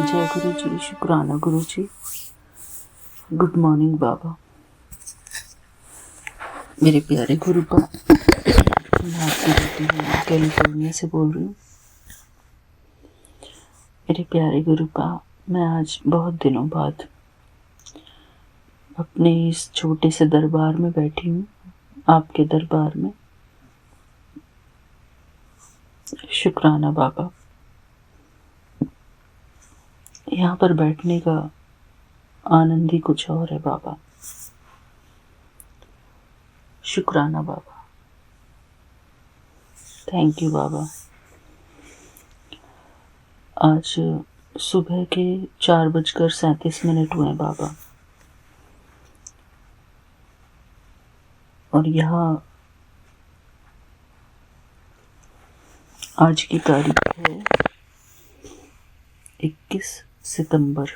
जय गुरु जी, शुक्राना गुरु जी। गुड मॉर्निंग बाबा। मेरे प्यारे गुरुपा, मैं आपकी बेटी हूँ, कैलिफोर्निया से बोल रही हूँ। मेरे प्यारे गुरुपा, मैं आज बहुत दिनों बाद अपने इस छोटे से दरबार में बैठी हूँ, आपके दरबार में। शुक्राना बाबा। यहाँ पर बैठने का आनंद ही कुछ और है बाबा। शुक्राना बाबा। थैंक यू बाबा। आज सुबह के 4:37 हुए बाबा, और यहाँ आज की तारीख है 21 सितंबर,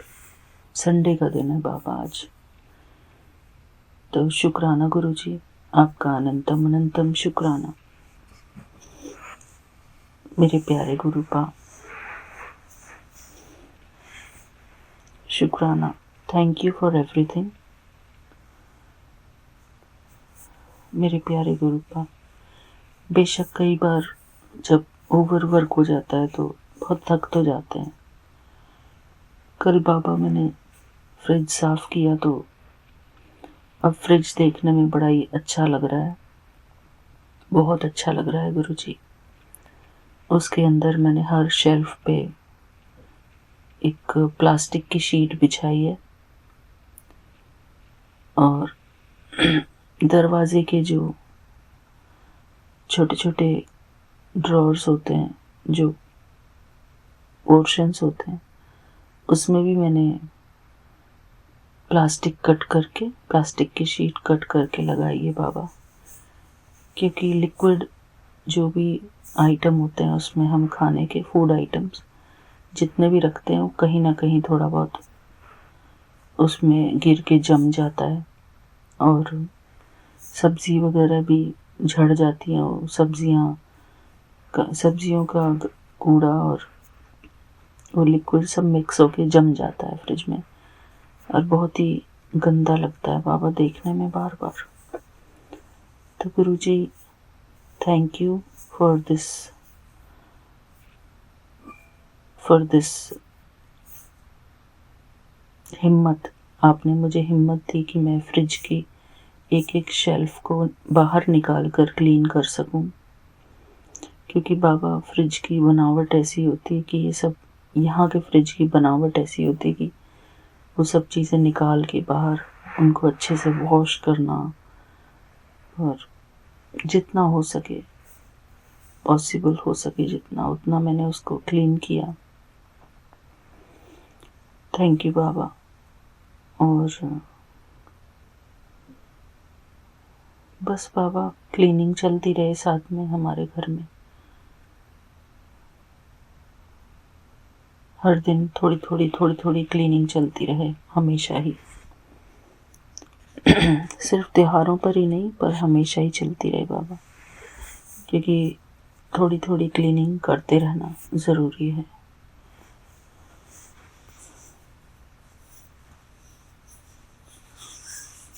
संडे का दिन है बाबा आज। तो शुक्राना गुरु जी, आपका अनंतम अनंतम शुक्राना। मेरे प्यारे गुरुपा, शुक्राना। Thank you for everything. मेरे प्यारे गुरुपा, बेशक कई बार जब ओवर वर्क हो जाता है तो बहुत थक तो जाते हैं। कल बाबा मैंने फ्रिज साफ किया तो अब फ्रिज देखने में बड़ा ही अच्छा लग रहा है, बहुत अच्छा लग रहा है गुरु जी। उसके अंदर मैंने हर शेल्फ पे एक प्लास्टिक की शीट बिछाई है, और दरवाजे के जो छोटे छोटे ड्रॉर्स होते हैं, जो पोर्शंस होते हैं, उसमें भी मैंने प्लास्टिक की शीट कट करके लगाई है बाबा। क्योंकि लिक्विड जो भी आइटम होते हैं उसमें हम खाने के फूड आइटम्स जितने भी रखते हैं वो कहीं ना कहीं थोड़ा बहुत उसमें गिर के जम जाता है, और सब्जी वगैरह भी झड़ जाती हैं। और सब्जियों का कूड़ा और वो लिक्विड सब मिक्स होके जम जाता है फ्रिज में, और बहुत ही गंदा लगता है बाबा देखने में बार बार। तो गुरु जी, थैंक यू फॉर दिस हिम्मत। आपने मुझे हिम्मत दी कि मैं फ्रिज की एक एक शेल्फ को बाहर निकाल कर क्लीन कर सकूं। क्योंकि बाबा फ्रिज की बनावट ऐसी होती है कि ये सब, यहाँ के फ्रिज की बनावट ऐसी होती है कि वो सब चीज़ें निकाल के बाहर उनको अच्छे से वॉश करना, और जितना हो सके, पॉसिबल हो सके जितना, उतना मैंने उसको क्लीन किया। थैंक यू बाबा। और बस बाबा, क्लीनिंग चलती रहे साथ में हमारे घर में। हर दिन थोड़ी थोड़ी क्लीनिंग चलती रहे हमेशा ही। सिर्फ त्योहारों पर ही नहीं, पर हमेशा ही चलती रहे बाबा, क्योंकि थोड़ी थोड़ी क्लीनिंग करते रहना ज़रूरी है।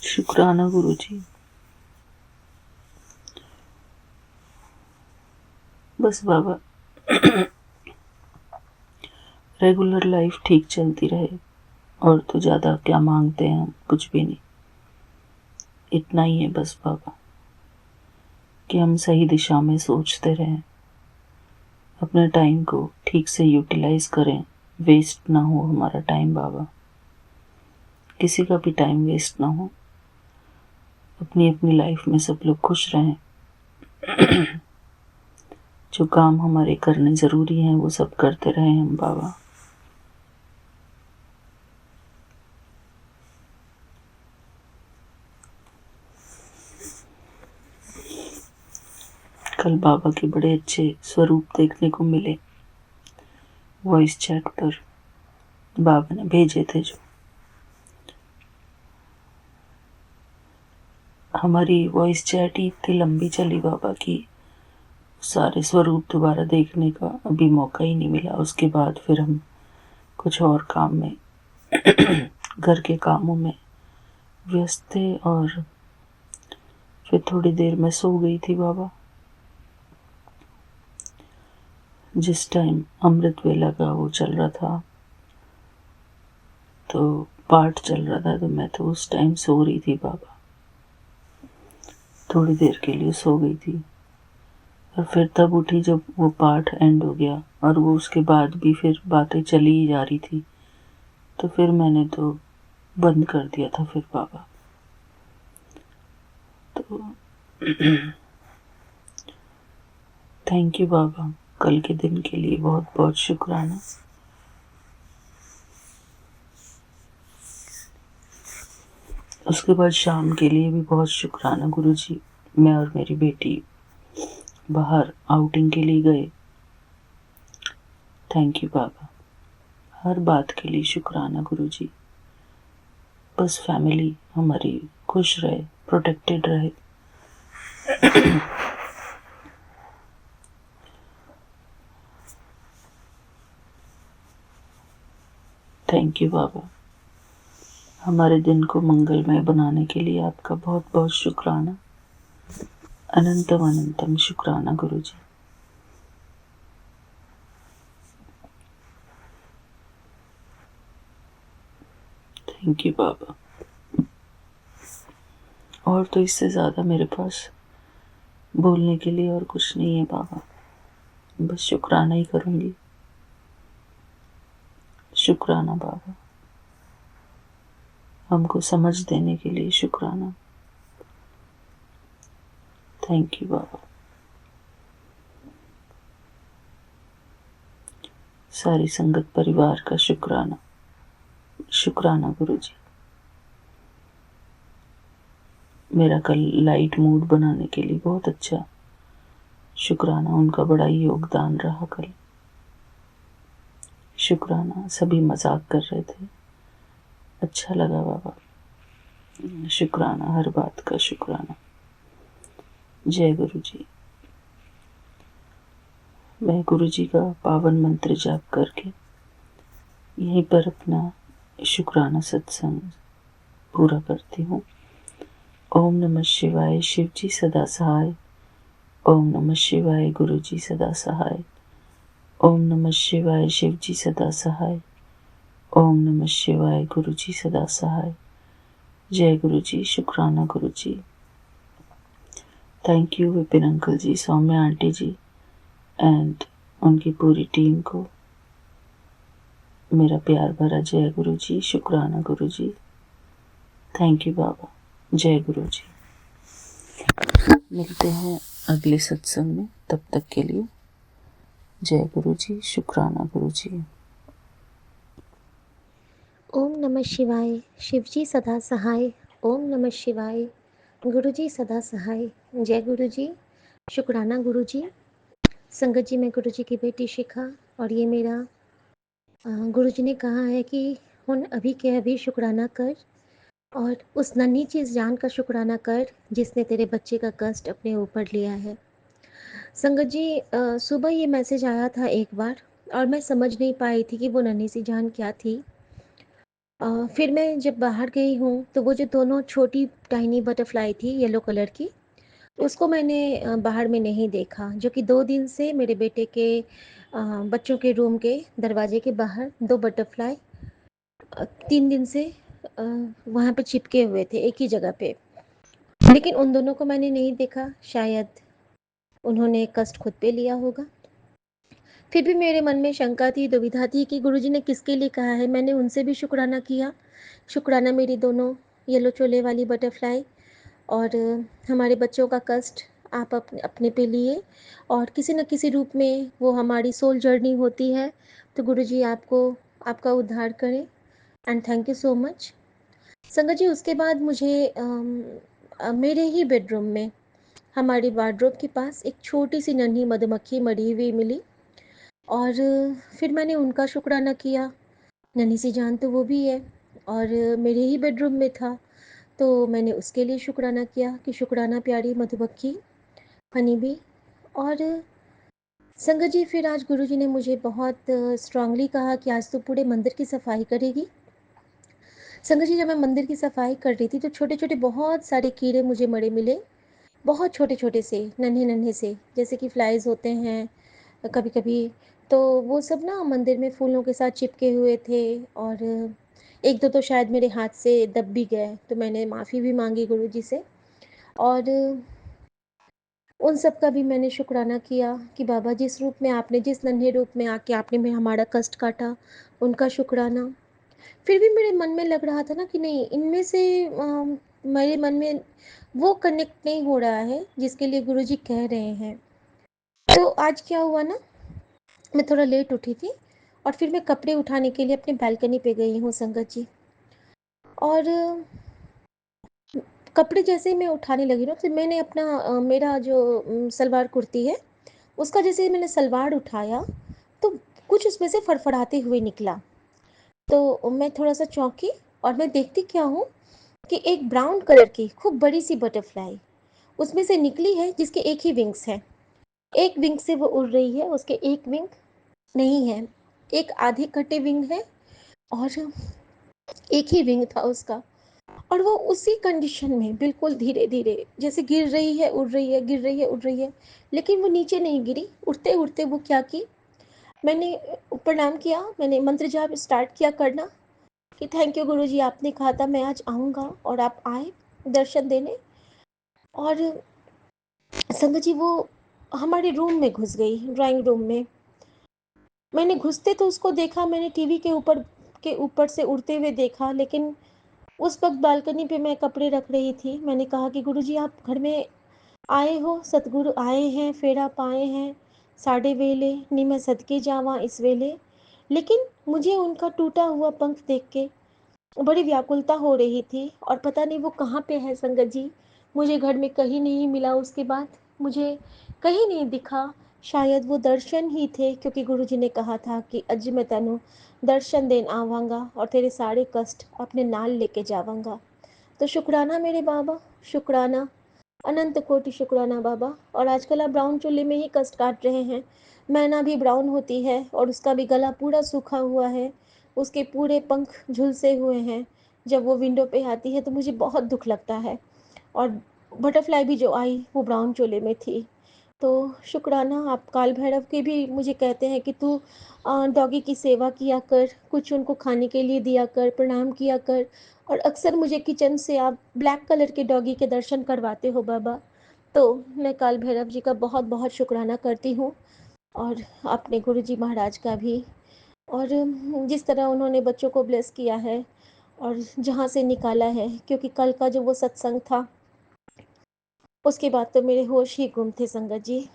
शुक्राना गुरु जी। बस बाबा, रेगुलर लाइफ ठीक चलती रहे, और तो ज़्यादा क्या मांगते हैं हम, कुछ भी नहीं। इतना ही है बस बाबा, कि हम सही दिशा में सोचते रहें, अपने टाइम को ठीक से यूटिलाइज करें, वेस्ट ना हो हमारा टाइम बाबा, किसी का भी टाइम वेस्ट ना हो। अपनी अपनी लाइफ में सब लोग खुश रहें। जो काम हमारे करने ज़रूरी हैं वो सब करते रहें हम बाबा। कल बाबा के बड़े अच्छे स्वरूप देखने को मिले, वॉइस चैट पर बाबा ने भेजे थे। जो हमारी वॉइस चैट ही इतनी लंबी चली बाबा की सारे स्वरूप दोबारा देखने का अभी मौका ही नहीं मिला। उसके बाद फिर हम कुछ और काम में घर के कामों में व्यस्त थे और फिर थोड़ी देर में सो गई थी बाबा। जिस टाइम अमृत वेला का वो चल रहा था, तो पाठ चल रहा था, तो मैं तो उस टाइम सो रही थी बाबा। थोड़ी देर के लिए सो गई थी और फिर तब उठी जब वो पाठ एंड हो गया, और वो उसके बाद भी फिर बातें चली ही जा रही थी, तो फिर मैंने तो बंद कर दिया था फिर बाबा। तो थैंक यू बाबा, कल के दिन के लिए बहुत बहुत शुक्राना। उसके बाद शाम के लिए भी बहुत शुक्राना गुरुजी। मैं और मेरी बेटी बाहर आउटिंग के लिए गए। थैंक यू बाबा, हर बात के लिए शुक्राना गुरुजी। बस फैमिली हमारी खुश रहे, प्रोटेक्टेड रहे। थैंक यू बाबा, हमारे दिन को मंगलमय बनाने के लिए आपका बहुत बहुत शुक्राना। अनंतम अनंतम शुक्राना गुरुजी। थैंक यू बाबा। और तो इससे ज़्यादा मेरे पास बोलने के लिए और कुछ नहीं है बाबा, बस शुक्राना ही करूँगी। शुक्राना बाबा, हमको समझ देने के लिए शुक्राना। थैंक यू बाबा। सारी संगत परिवार का शुक्राना। शुक्राना गुरुजी। मेरा कल लाइट मूड बनाने के लिए बहुत अच्छा शुक्राना, उनका बड़ा ही योगदान रहा कल। शुक्राना, सभी मजाक कर रहे थे, अच्छा लगा बाबा। शुक्राना, हर बात का शुक्राना। जय गुरु जी। मैं गुरु जी का पावन मंत्र जाप करके यहीं पर अपना शुक्राना सत्संग पूरा करती हूँ। ओम नमः शिवाय, शिव जी सदा सहाय। ओम नमः शिवाय, गुरु जी सदा सहाय। ओम नमः शिवाय, शिव जी सदा सहाय। ओम नमः शिवाय, गुरु जी सदा सहाय। जय गुरु जी। शुक्राना गुरु जी। Thank you Vipin uncle ji, Saumya aunty ji and उनकी पूरी टीम को मेरा प्यार भरा जय गुरु जी। शुक्राना गुरु जी। थैंक यू बाबा। जय गुरु जी। मिलते हैं अगले सत्संग में, तब तक के लिए जय गुरु जी। शुक्राना गुरु जी। ओम नमः शिवाय, शिवजी सदा सहाय। ओम नमः शिवाय, गुरुजी सदा सहाय। जय गुरु जी। शुक्राना गुरु जी। संगत जी, मैं गुरु जी की बेटी शिखा, और ये मेरा गुरु जी ने कहा है कि हुन अभी के अभी शुक्राना कर, और उस नन्ही चीज़ जान का शुक्राना कर जिसने तेरे बच्चे का कष्ट अपने ऊपर लिया है। संगत जी, सुबह ये मैसेज आया था एक बार, और मैं समझ नहीं पाई थी कि वो नन्ही सी जान क्या थी। फिर मैं जब बाहर गई हूँ तो वो जो दोनों छोटी टाइनी बटरफ्लाई थी येलो कलर की, उसको मैंने बाहर में नहीं देखा, जो कि 2 दिन से मेरे बेटे के बच्चों के रूम के दरवाजे के बाहर 2 बटरफ्लाई 3 दिन से वहाँ पे चिपके हुए थे एक ही जगह पे। लेकिन उन दोनों को मैंने नहीं देखा, शायद उन्होंने कष्ट खुद पे लिया होगा। फिर भी मेरे मन में शंका थी, दुविधा थी कि गुरुजी ने किसके लिए कहा है। मैंने उनसे भी शुक्राना किया। शुक्राना मेरी दोनों येलो चोले वाली बटरफ्लाई और हमारे बच्चों का कष्ट आप अपने पे लिए, और किसी न किसी रूप में वो हमारी सोल जर्नी होती है, तो गुरुजी आपको आपका उद्धार करें। And thank you so much. संगत जी, उसके बाद मुझे मेरे ही बेडरूम में हमारी वार्डरोब के पास एक छोटी सी नन्ही मधुमक्खी मरी हुई मिली, और फिर मैंने उनका शुक्राना किया। नन्ही सी जान तो वो भी है, और मेरे ही बेडरूम में था, तो मैंने उसके लिए शुक्राना किया कि शुक्राना प्यारी मधुमक्खी हनी बी। और संगत जी, फिर आज गुरुजी ने मुझे बहुत स्ट्रांगली कहा कि आज तो पूरे मंदिर की सफाई करेगी। संगत जी, जब मैं मंदिर की सफाई कर रही थी तो छोटे छोटे बहुत सारे कीड़े मुझे मरे मिले। बहुत छोटे छोटे से, नन्हे नन्हे से, जैसे कि फ्लाइज होते हैं कभी कभी। तो वो सब ना मंदिर में फूलों के साथ चिपके हुए थे। और एक दो तो शायद मेरे हाथ से दब भी गए, तो मैंने माफ़ी भी मांगी गुरुजी से। और उन सब का भी मैंने शुक्राना किया कि बाबा, जिस रूप में आपने, जिस नन्हे रूप में आके आपने में हमारा कष्ट काटा, उनका शुक्राना। फिर भी मेरे मन में लग रहा था ना कि नहीं, इनमें से मेरे मन में वो कनेक्ट नहीं हो रहा है जिसके लिए गुरुजी कह रहे हैं। तो आज क्या हुआ ना, मैं थोड़ा लेट उठी थी और फिर मैं कपड़े उठाने के लिए अपनी बालकनी पे गई हूँ संगत जी। और कपड़े जैसे ही मैं उठाने लगी ना, तो मैंने अपना मेरा जो सलवार कुर्ती है, उसका जैसे ही मैंने सलवार उठाया तो कुछ उसमें से फड़फड़ाते हुए निकला। तो मैं थोड़ा सा चौंकी और मैं देखती क्या हूँ कि एक ब्राउन कलर की खूब बड़ी सी बटरफ्लाई उसमें से निकली है, जिसके एक ही विंग्स हैं। एक विंग से वो उड़ रही है, उसके एक विंग नहीं है, एक आधे कटे विंग है और एक ही विंग था उसका। और वो उसी कंडीशन में बिल्कुल धीरे धीरे जैसे गिर रही है, उड़ रही है, गिर रही है, उड़ रही है, लेकिन वो नीचे नहीं गिरी। उड़ते उड़ते वो क्या की, मैंने प्रणाम किया, मैंने मंत्र जाप स्टार्ट किया करना कि थैंक यू गुरुजी, आपने कहा था मैं आज आऊँगा और आप आए दर्शन देने। और संगत जी, वो हमारे रूम में घुस गई, ड्राइंग रूम में। मैंने घुसते तो उसको देखा, मैंने टीवी के ऊपर से उड़ते हुए देखा, लेकिन उस वक्त बालकनी पे मैं कपड़े रख रही थी। मैंने कहा कि गुरुजी, आप घर में आए हो, सतगुरु आए हैं, फेरा पाए हैं, साढ़े वेले नी मैं सदके जावा इस वेले। लेकिन मुझे उनका टूटा हुआ पंख देख के बड़ी व्याकुलता हो रही थी और पता नहीं वो कहाँ पे है संगत जी। मुझे घर में कहीं नहीं मिला, उसके बाद मुझे कहीं नहीं दिखा। शायद वो दर्शन ही थे, क्योंकि गुरुजी ने कहा था कि अज मैं तेनू दर्शन देन आवांगा और तेरे सारे कष्ट अपने नाल लेके जावांगा। तो शुक्राना मेरे बाबा, शुक्राना, अनंत कोटि शुक्राना बाबा। और आजकल आप ब्राउन चूल्हे में ही कष्ट काट रहे हैं। मैना भी ब्राउन होती है और उसका भी गला पूरा सूखा हुआ है, उसके पूरे पंख झुलसे हुए हैं। जब वो विंडो पे आती है तो मुझे बहुत दुख लगता है। और बटरफ्लाई भी जो आई वो ब्राउन चोले में थी। तो शुक्राना, आप काल भैरव के भी मुझे कहते हैं कि तू डॉगी की सेवा किया कर, कुछ उनको खाने के लिए दिया कर, प्रणाम किया कर। और अक्सर मुझे किचन से आप ब्लैक कलर के डॉगी के दर्शन करवाते हो बाबा। तो मैं काल भैरव जी का बहुत बहुत शुक्राना करती हूँ, और अपने गुरु जी महाराज का भी। और जिस तरह उन्होंने बच्चों को ब्लेस किया है और जहाँ से निकाला है, क्योंकि कल का जो वो सत्संग था, उसके बाद तो मेरे होश ही गुम थे संगत जी।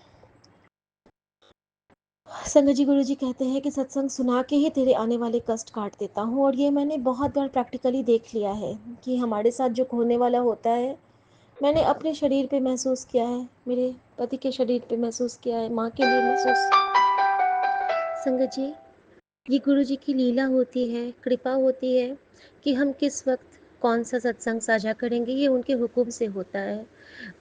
संगत जी, गुरु जी कहते हैं कि सत्संग सुना के ही तेरे आने वाले कष्ट काट देता हूँ। और ये मैंने बहुत बार प्रैक्टिकली देख लिया है कि हमारे साथ जो होने वाला होता है, मैंने अपने शरीर पे महसूस किया है, मेरे पति के शरीर पे महसूस किया है, माँ के लिए महसूस। संगत जी, ये गुरु जी की लीला होती है, कृपा होती है कि हम किस वक्त कौन सा सत्संग साझा करेंगे, ये उनके हुक्म से होता है।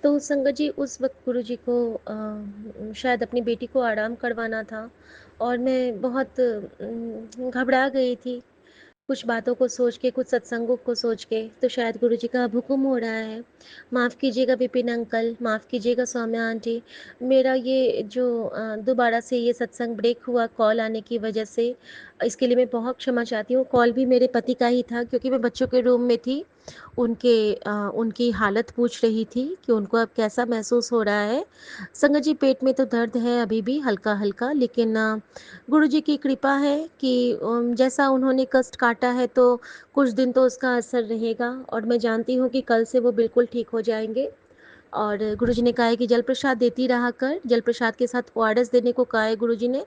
तो संगत जी, उस वक्त गुरु जी को शायद अपनी बेटी को आराम करवाना था और मैं बहुत घबरा गई थी, कुछ बातों को सोच के, कुछ सत्संगों को सोच के। तो शायद गुरु जी का अब हुक्म हो रहा है। माफ़ कीजिएगा विपिन अंकल, माफ़ कीजिएगा सौम्या आंटी, मेरा ये जो दोबारा से ये सत्संग ब्रेक हुआ कॉल आने की वजह से, इसके लिए मैं बहुत क्षमा चाहती हूँ। कॉल भी मेरे पति का ही था, क्योंकि मैं बच्चों के रूम में थी, उनकी हालत पूछ रही थी कि उनको अब कैसा महसूस हो रहा है। संगत जी, पेट में तो दर्द है अभी भी हल्का हल्का, लेकिन गुरु जी की कृपा है कि जैसा उन्होंने कष्ट काटा है तो कुछ दिन तो उसका असर रहेगा, और मैं जानती हूँ कि कल से वो बिल्कुल ठीक हो जाएंगे। और गुरुजी ने कहा है कि जल प्रसाद देती रहा कर, जल प्रसाद के साथ ओआरएस देने को कहा है गुरुजी ने,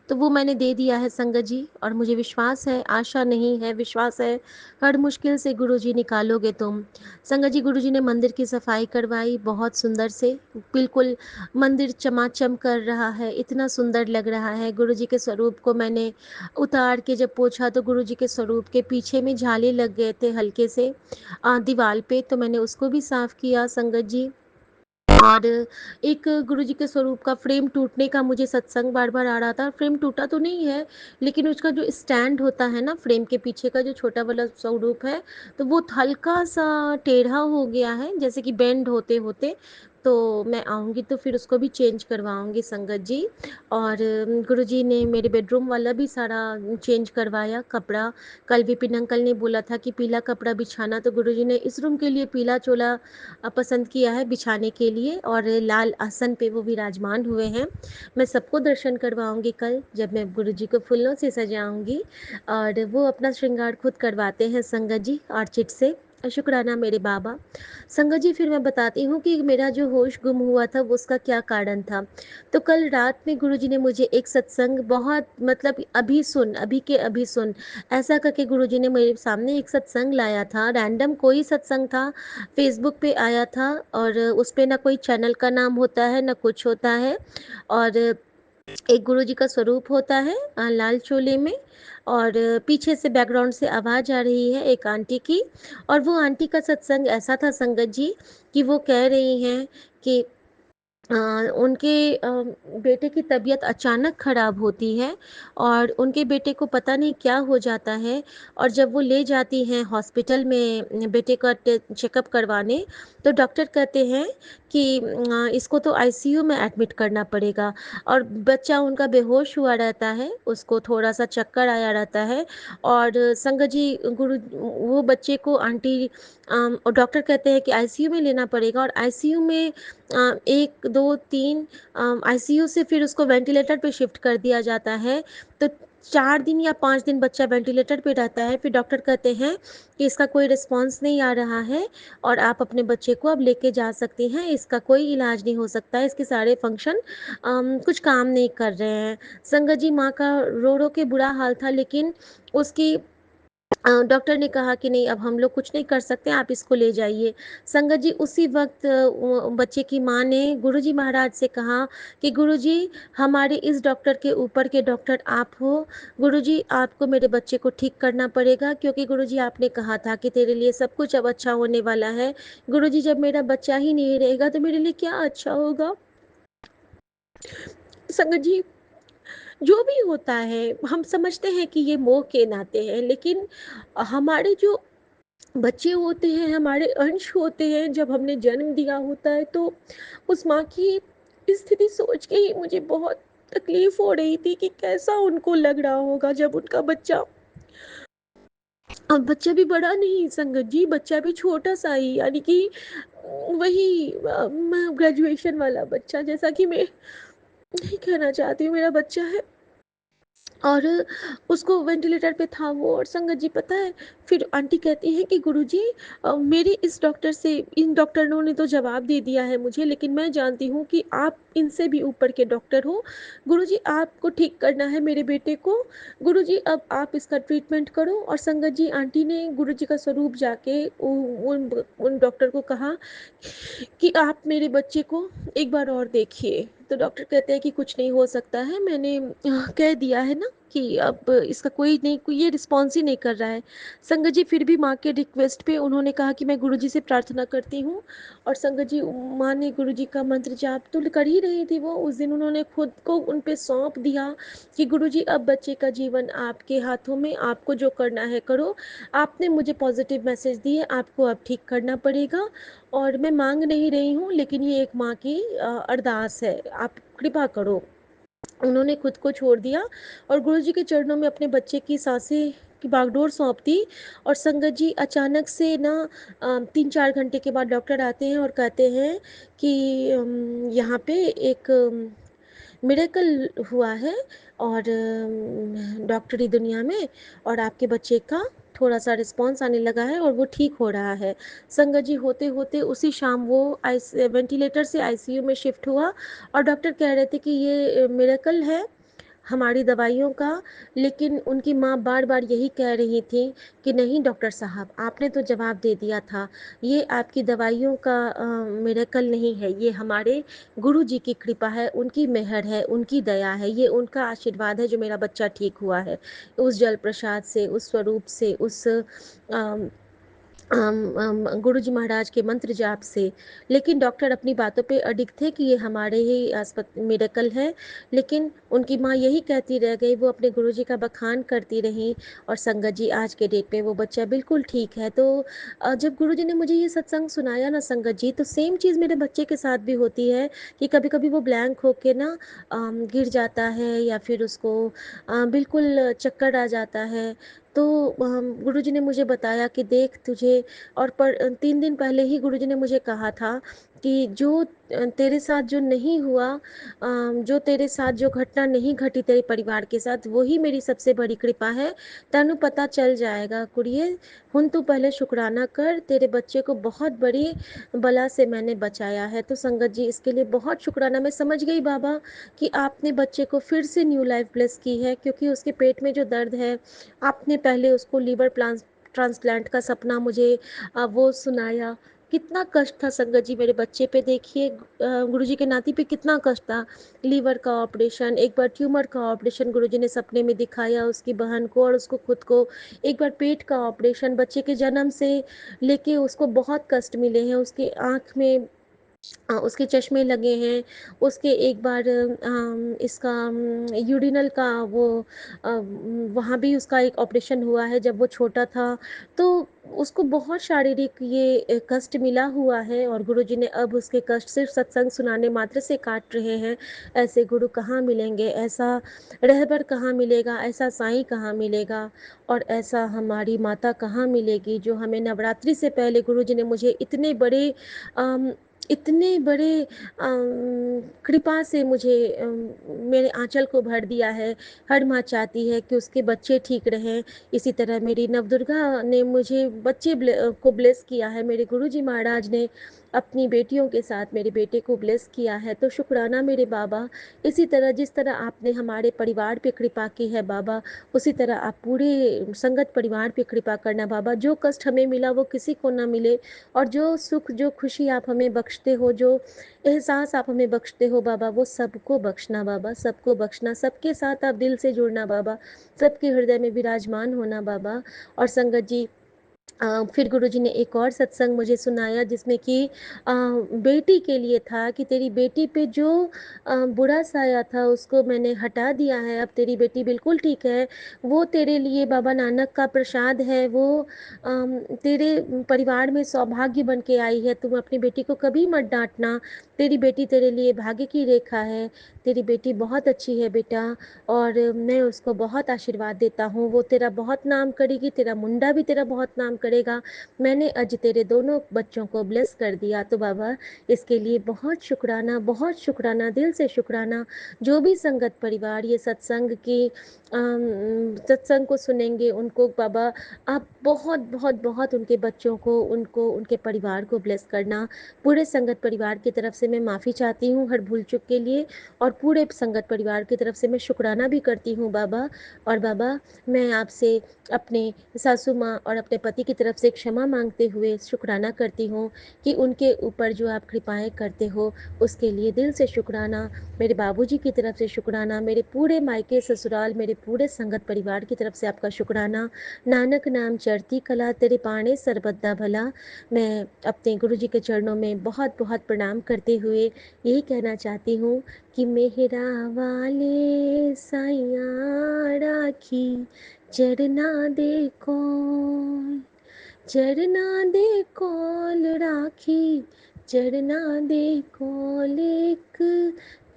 तो वो मैंने दे दिया है संगत जी। और मुझे विश्वास है, आशा नहीं है, विश्वास है, हर मुश्किल से गुरुजी निकालोगे तुम। संगत जी, गुरुजी ने मंदिर की सफाई करवाई बहुत सुंदर से, बिल्कुल मंदिर चमाचम कर रहा है, इतना सुंदर लग रहा है। गुरुजी के स्वरूप को मैंने उतार के जब पोछा तो गुरुजी के स्वरूप के पीछे में झाले लग गए थे हल्के से दीवार पे, तो मैंने उसको भी साफ़ किया संगत जी। और एक गुरुजी के स्वरूप का फ्रेम टूटने का मुझे सत्संग बार-बार आ रहा था। फ्रेम टूटा तो नहीं है, लेकिन उसका जो स्टैंड होता है ना, फ्रेम के पीछे का जो छोटा वाला स्वरूप है, तो वो हल्का-सा टेढ़ा हो गया है, जैसे कि बेंड होते-होते। तो मैं आऊँगी तो फिर उसको भी चेंज करवाऊँगी संगत जी। और गुरुजी ने मेरे बेडरूम वाला भी सारा चेंज करवाया कपड़ा। कल विपिन अंकल ने बोला था कि पीला कपड़ा बिछाना, तो गुरुजी ने इस रूम के लिए पीला चोला पसंद किया है बिछाने के लिए, और लाल आसन पे वो विराजमान हुए हैं। मैं सबको दर्शन करवाऊँगी कल, जब मैं गुरुजी को फूलों से सजाऊँगी, और वो अपना श्रृंगार खुद करवाते हैं संगत जी आर्चिट से। शुक्राना मेरे बाबा। संगत जी, फिर मैं बताती हूँ कि मेरा जो होश गुम हुआ था वो उसका क्या कारण था। तो कल रात में गुरुजी ने मुझे एक सत्संग बहुत, मतलब अभी सुन, अभी के अभी सुन, ऐसा करके गुरुजी ने मेरे सामने एक सत्संग लाया था। रैंडम कोई सत्संग था, फेसबुक पे आया था, और उस पे ना कोई चैनल का नाम होता है ना कुछ होता है, और एक गुरुजी का स्वरूप होता है लाल चोले में, और पीछे से बैकग्राउंड से आवाज़ आ रही है एक आंटी की। और वो आंटी का सत्संग ऐसा था संगत जी, कि वो कह रही हैं कि अ, उनके बेटे की तबीयत अचानक ख़राब होती है, और उनके बेटे को पता नहीं क्या हो जाता है, और जब वो ले जाती हैं हॉस्पिटल में बेटे का चेकअप करवाने, तो डॉक्टर कहते हैं कि इसको तो आईसीयू में एडमिट करना पड़ेगा। और बच्चा उनका बेहोश हुआ रहता है, उसको थोड़ा-सा चक्कर आया रहता है, और संगत जी, गुरु वो बच्चे को आंटी और डॉक्टर कहते हैं कि आईसीयू में लेना पड़ेगा, और आईसीयू में 1, 2, 3 आईसीयू से फिर उसको वेंटिलेटर पे शिफ्ट कर दिया जाता है। तो 4 दिन या 5 दिन बच्चा वेंटिलेटर पे रहता है। फिर डॉक्टर कहते हैं कि इसका कोई रिस्पॉन्स नहीं आ रहा है, और आप अपने बच्चे को अब लेके जा सकती हैं, इसका कोई इलाज नहीं हो सकता है, इसके सारे फंक्शन कुछ काम नहीं कर रहे हैं। संगत जी, माँ का रो-रो के बुरा हाल था, लेकिन उसकी डॉक्टर ने कहा कि नहीं, अब हम लोग कुछ नहीं कर सकते, आप इसको ले जाइए। संगत जी, उसी वक़्त बच्चे की माँ ने गुरुजी महाराज से कहा कि गुरुजी, हमारे इस डॉक्टर के ऊपर के डॉक्टर आप हो। गुरुजी, आपको मेरे बच्चे को ठीक करना पड़ेगा, क्योंकि गुरुजी आपने कहा था कि तेरे लिए सब कुछ अब अच्छा होने वाला है। गुरुजी, जब मेरा बच्चा ही नहीं रहेगा तो मेरे लिए क्या अच्छा होगा? संगत जी, जो भी होता है, हम समझते हैं कि ये मोह के नाते हैं, लेकिन हमारे जो बच्चे होते हैं, हमारे अंश होते हैं, जब हमने जन्म दिया होता है, तो उस माँ की स्थिति सोच के ही मुझे बहुत तकलीफ हो रही थी कि कैसा उनको लग रहा होगा जब उनका बच्चा, अब बच्चा भी बड़ा नहीं संगत जी, बच्चा भी छोटा सा ही, यानी कि वही ग्रेजुएशन वाला बच्चा, जैसा कि मैं नहीं कहना चाहती हूँ, मेरा बच्चा है, और उसको वेंटिलेटर पे था वो। और संगत जी, पता है, फिर आंटी कहती हैं कि गुरुजी, मेरे इस डॉक्टर से, इन डॉक्टरों ने तो जवाब दे दिया है मुझे, लेकिन मैं जानती हूँ कि आप इनसे भी ऊपर के डॉक्टर हो। गुरुजी, आपको ठीक करना है मेरे बेटे को। गुरुजी, अब आप इसका ट्रीटमेंट करो। और संगत जी, आंटी ने गुरुजी का स्वरूप जाके उन डॉक्टर को कहा कि आप मेरे बच्चे को एक बार और देखिए। तो डॉक्टर कहते हैं कि कुछ नहीं हो सकता है, मैंने कह दिया है ना कि अब इसका कोई नहीं, कोई ये रिस्पॉन्स ही नहीं कर रहा है। संगत जी, फिर भी माँ के रिक्वेस्ट पे उन्होंने कहा कि मैं गुरुजी से प्रार्थना करती हूँ। और संगत जी, माँ ने गुरुजी का मंत्र जाप तो कर ही रही थी वो, उस दिन उन्होंने खुद को उन पे सौंप दिया कि गुरुजी, अब बच्चे का जीवन आपके हाथों में, आपको जो करना है करो। आपने मुझे पॉजिटिव मैसेज दिए, आपको अब ठीक करना पड़ेगा, और मैं मांग नहीं रही हूँ, लेकिन ये एक माँ की अरदास है, आप कृपा करो। उन्होंने खुद को छोड़ दिया, और गुरुजी के चरणों में अपने बच्चे की सांसें की बागडोर सौंप दी। और संगत जी, अचानक से ना 3-4 घंटे के बाद डॉक्टर आते हैं और कहते हैं कि यहाँ पे एक मिरेकल हुआ है, और डॉक्टरी दुनिया में, और आपके बच्चे का थोड़ा-सा रिस्पॉन्स आने लगा है, और वो ठीक हो रहा है। संगत जी, होते-होते उसी शाम वो वेंटिलेटर से आईसीयू में शिफ्ट हुआ, और डॉक्टर कह रहे थे कि ये मिरेकल है हमारी दवाइयों का। लेकिन उनकी माँ बार-बार यही कह रही थी कि नहीं डॉक्टर साहब, आपने तो जवाब दे दिया था, ये आपकी दवाइयों का मिरेकल नहीं है, ये हमारे गुरुजी की कृपा है, उनकी मेहर है, उनकी दया है, ये उनका आशीर्वाद है जो मेरा बच्चा ठीक हुआ है। उस जल प्रसाद से, उस स्वरूप से, उस गुरुजी महाराज के मंत्र जाप से। लेकिन डॉक्टर अपनी बातों पे अडिग थे कि ये हमारे ही मिरेकल है। लेकिन उनकी माँ यही कहती रह गई, वो अपने गुरुजी का बखान करती रहीं। और संगत जी, आज के डेट में वो बच्चा बिल्कुल ठीक है। तो जब गुरुजी ने मुझे ये सत्संग सुनाया ना संगत जी, तो सेम चीज़ मेरे बच्चे के साथ भी होती है कि कभी-कभी वो ब्लैंक होके ना गिर जाता है, या फिर उसको बिल्कुल चक्कर आ जाता है। तो गुरुजी ने मुझे बताया कि देख तुझे, और 3 दिन पहले ही गुरुजी ने मुझे कहा था कि जो तेरे साथ जो नहीं हुआ, जो तेरे साथ जो घटना नहीं घटी तेरे परिवार के साथ, वही मेरी सबसे बड़ी कृपा है। तैनू पता चल जाएगा कुड़िए, हुण तू पहले शुक्राना कर, तेरे बच्चे को बहुत बड़ी बला से मैंने बचाया है। तो संगत जी, इसके लिए बहुत शुक्राना। मैं समझ गई बाबा कि आपने बच्चे को फिर से न्यू लाइफ ब्लेस की है, क्योंकि उसके पेट में जो दर्द है, आपने पहले उसको लीवर ट्रांसप्लांट का सपना मुझे वो सुनाया। कितना कष्ट था संगत जी मेरे बच्चे पे, देखिए गुरुजी के नाती पे कितना कष्ट था। लीवर का ऑपरेशन, एक बार ट्यूमर का ऑपरेशन गुरुजी ने सपने में दिखाया उसकी बहन को और उसको खुद को। एक बार पेट का ऑपरेशन, बच्चे के जन्म से लेके उसको बहुत कष्ट मिले हैं। उसकी आँख में उसके चश्मे लगे हैं। उसके एक बार इसका यूरिनल का वो वहाँ भी उसका एक ऑपरेशन हुआ है जब वो छोटा था। तो उसको बहुत शारीरिक ये कष्ट मिला हुआ है, और गुरुजी ने अब उसके कष्ट सिर्फ सत्संग सुनाने मात्र से काट रहे हैं। ऐसे गुरु कहाँ मिलेंगे, ऐसा रहबर कहाँ मिलेगा, ऐसा साईं कहाँ मिलेगा, और ऐसा हमारी माता कहाँ मिलेगी जो हमें नवरात्रि से पहले गुरुजी ने मुझे अम, इतने बड़े कृपा से मुझे मेरे आंचल को भर दिया है। हर माँ चाहती है कि उसके बच्चे ठीक रहें। इसी तरह मेरी नवदुर्गा ने मुझे को ब्लेस किया है। मेरे गुरुजी महाराज ने अपनी बेटियों के साथ मेरे बेटे को ब्लेस किया है। तो शुक्राना मेरे बाबा। इसी तरह जिस तरह आपने हमारे परिवार पे कृपा की है बाबा, उसी तरह आप पूरे संगत परिवार पे कृपा करना बाबा। जो कष्ट हमें मिला वो किसी को ना मिले, और जो सुख जो खुशी आप हमें बख्शते हो, जो एहसास आप हमें बख्शते हो बाबा, वो सबको बख्शना बाबा, सबको बख्शना। सबके साथ आप दिल से जुड़ना बाबा, सबके हृदय में विराजमान होना बाबा। और संगत जी, फिर गुरुजी ने एक और सत्संग मुझे सुनाया जिसमें कि बेटी के लिए था कि तेरी बेटी पे जो बुरा साया था उसको मैंने हटा दिया है। अब तेरी बेटी बिल्कुल ठीक है। वो तेरे लिए बाबा नानक का प्रसाद है। वो तेरे परिवार में सौभाग्य बन के आई है। तुम अपनी बेटी को कभी मत डांटना। तेरी बेटी तेरे लिए भाग्य की रेखा है। तेरी बेटी बहुत अच्छी है बेटा, और मैं उसको बहुत आशीर्वाद देता हूँ। वो तेरा बहुत नाम करेगी, तेरा मुंडा भी तेरा बहुत नाम करेगा। मैंने आज तेरे दोनों बच्चों को ब्लेस कर दिया। तो बाबा, इसके लिए बहुत शुक्राना, बहुत शुक्राना, दिल से शुक्राना। जो भी संगत परिवार ये सत्संग को सुनेंगे, उनको बाबा आप बहुत बहुत बहुत उनके बच्चों को, उनको, उनके परिवार को ब्लेस करना। पूरे संगत परिवार की तरफ से मैं माफ़ी चाहती हूँ हर भूल चूक के लिए, और पूरे संगत परिवार की तरफ से मैं शुक्राना भी करती हूँ बाबा। और बाबा, मैं आपसे अपने सासू माँ और अपने पति की तरफ से क्षमा मांगते हुए शुक्राना करती हूँ कि उनके ऊपर जो आप कृपाएं करते हो उसके लिए दिल से शुक्राना। मेरे बाबूजी की तरफ से शुक्राना, मेरे पूरे मायके ससुराल, मेरे पूरे संगत परिवार की तरफ से आपका शुक्राना। नानक नाम चढ़ती कला, तेरे पाणे सर्वदा भला। मैं अपने गुरुजी के चरणों में बहुत बहुत प्रणाम करते हुए यही कहना चाहती हूँ कि मेहरा वाले साइया राखी चरना दे कौन, चरना दे कौल राखी, चरना दे कौल। एक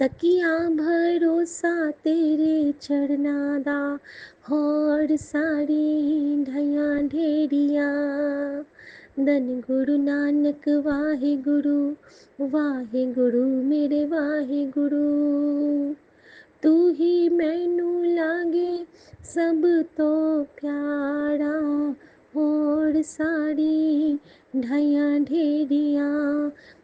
तकिया भरोसा तेरे चरना दा, होर सारी ढया ढेरिया। धन गुरु नानक वाहे गुरु मेरे वाहे गुरु। तू ही मैनू लागे सब तो प्यारा, होर सारी ढाया ढेरिया।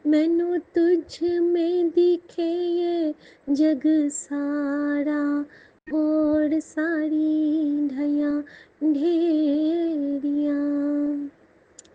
मैनू तुझ में दिखे ये जग सारा, होर सारी ढाया ढेरिया।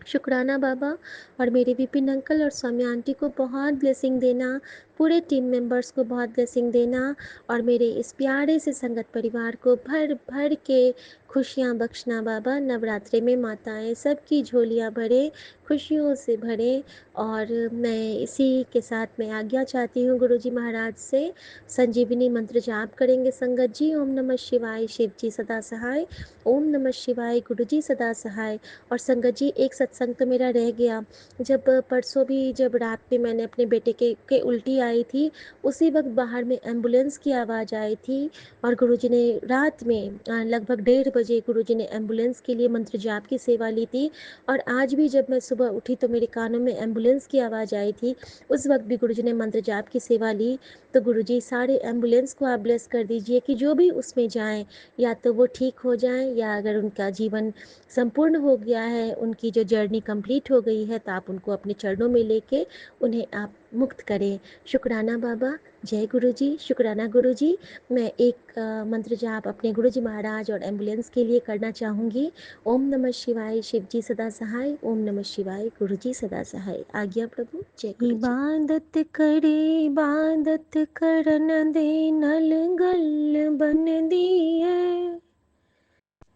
शुक्राना बाबा, और मेरे विपिन अंकल और सौम्या आंटी को बहुत ब्लेसिंग देना, पूरे टीम मेंबर्स को बहुत ब्लेसिंग देना, और मेरे इस प्यारे से संगत परिवार को भर भर के खुशियाँ बख्शना बाबा। नवरात्रि में माताएं सबकी झोलियाँ भरे, खुशियों से भरे। और मैं इसी के साथ मैं आज्ञा चाहती हूँ गुरुजी महाराज से। संजीवनी मंत्र जाप करेंगे संगत जी। ओम नमः शिवाय, शिव जी सदा सहाय। ओम नमः शिवाय, गुरु जी सदा सहाय। और संगत जी, एक सत्संग तो मेरा रह गया। जब परसों भी जब रात में मैंने अपने बेटे के उल्टी आई थी, उसी वक्त बाहर में एम्बुलेंस की आवाज़ आई थी, और गुरुजी ने रात में लगभग 1:30 बजे गुरुजी ने एम्बुलेंस के लिए मंत्र जाप की सेवा ली थी। और आज भी जब मैं सुबह उठी तो मेरे कानों में एम्बुलेंस की आवाज़ आई थी, उस वक्त भी गुरुजी ने मंत्र जाप की सेवा ली। तो गुरुजी, सारे एम्बुलेंस को आप ब्लेस कर दीजिए कि जो भी उसमें जाएं, या तो वो ठीक हो जाएं, या अगर उनका जीवन संपूर्ण हो गया है, उनकी जो जर्नी कंप्लीट हो गई है, तो आप उनको अपने चरणों में लेके उन्हें आप मुक्त करें। शुक्राना बाबा, जय गुरुजी, शुक्राना गुरुजी। मैं एक मंत्र जाप अपने गुरुजी महाराज और एम्बुलेंस के लिए करना चाहूँगी। ओम नमः शिवाय, शिव जी सदा सहाय। ओम नमः शिवाय, गुरुजी सदा सहाय। आज्ञा प्रभु, जय गुरुजी। इबादत करे, इबादत करन दे, नल गल बन दी है,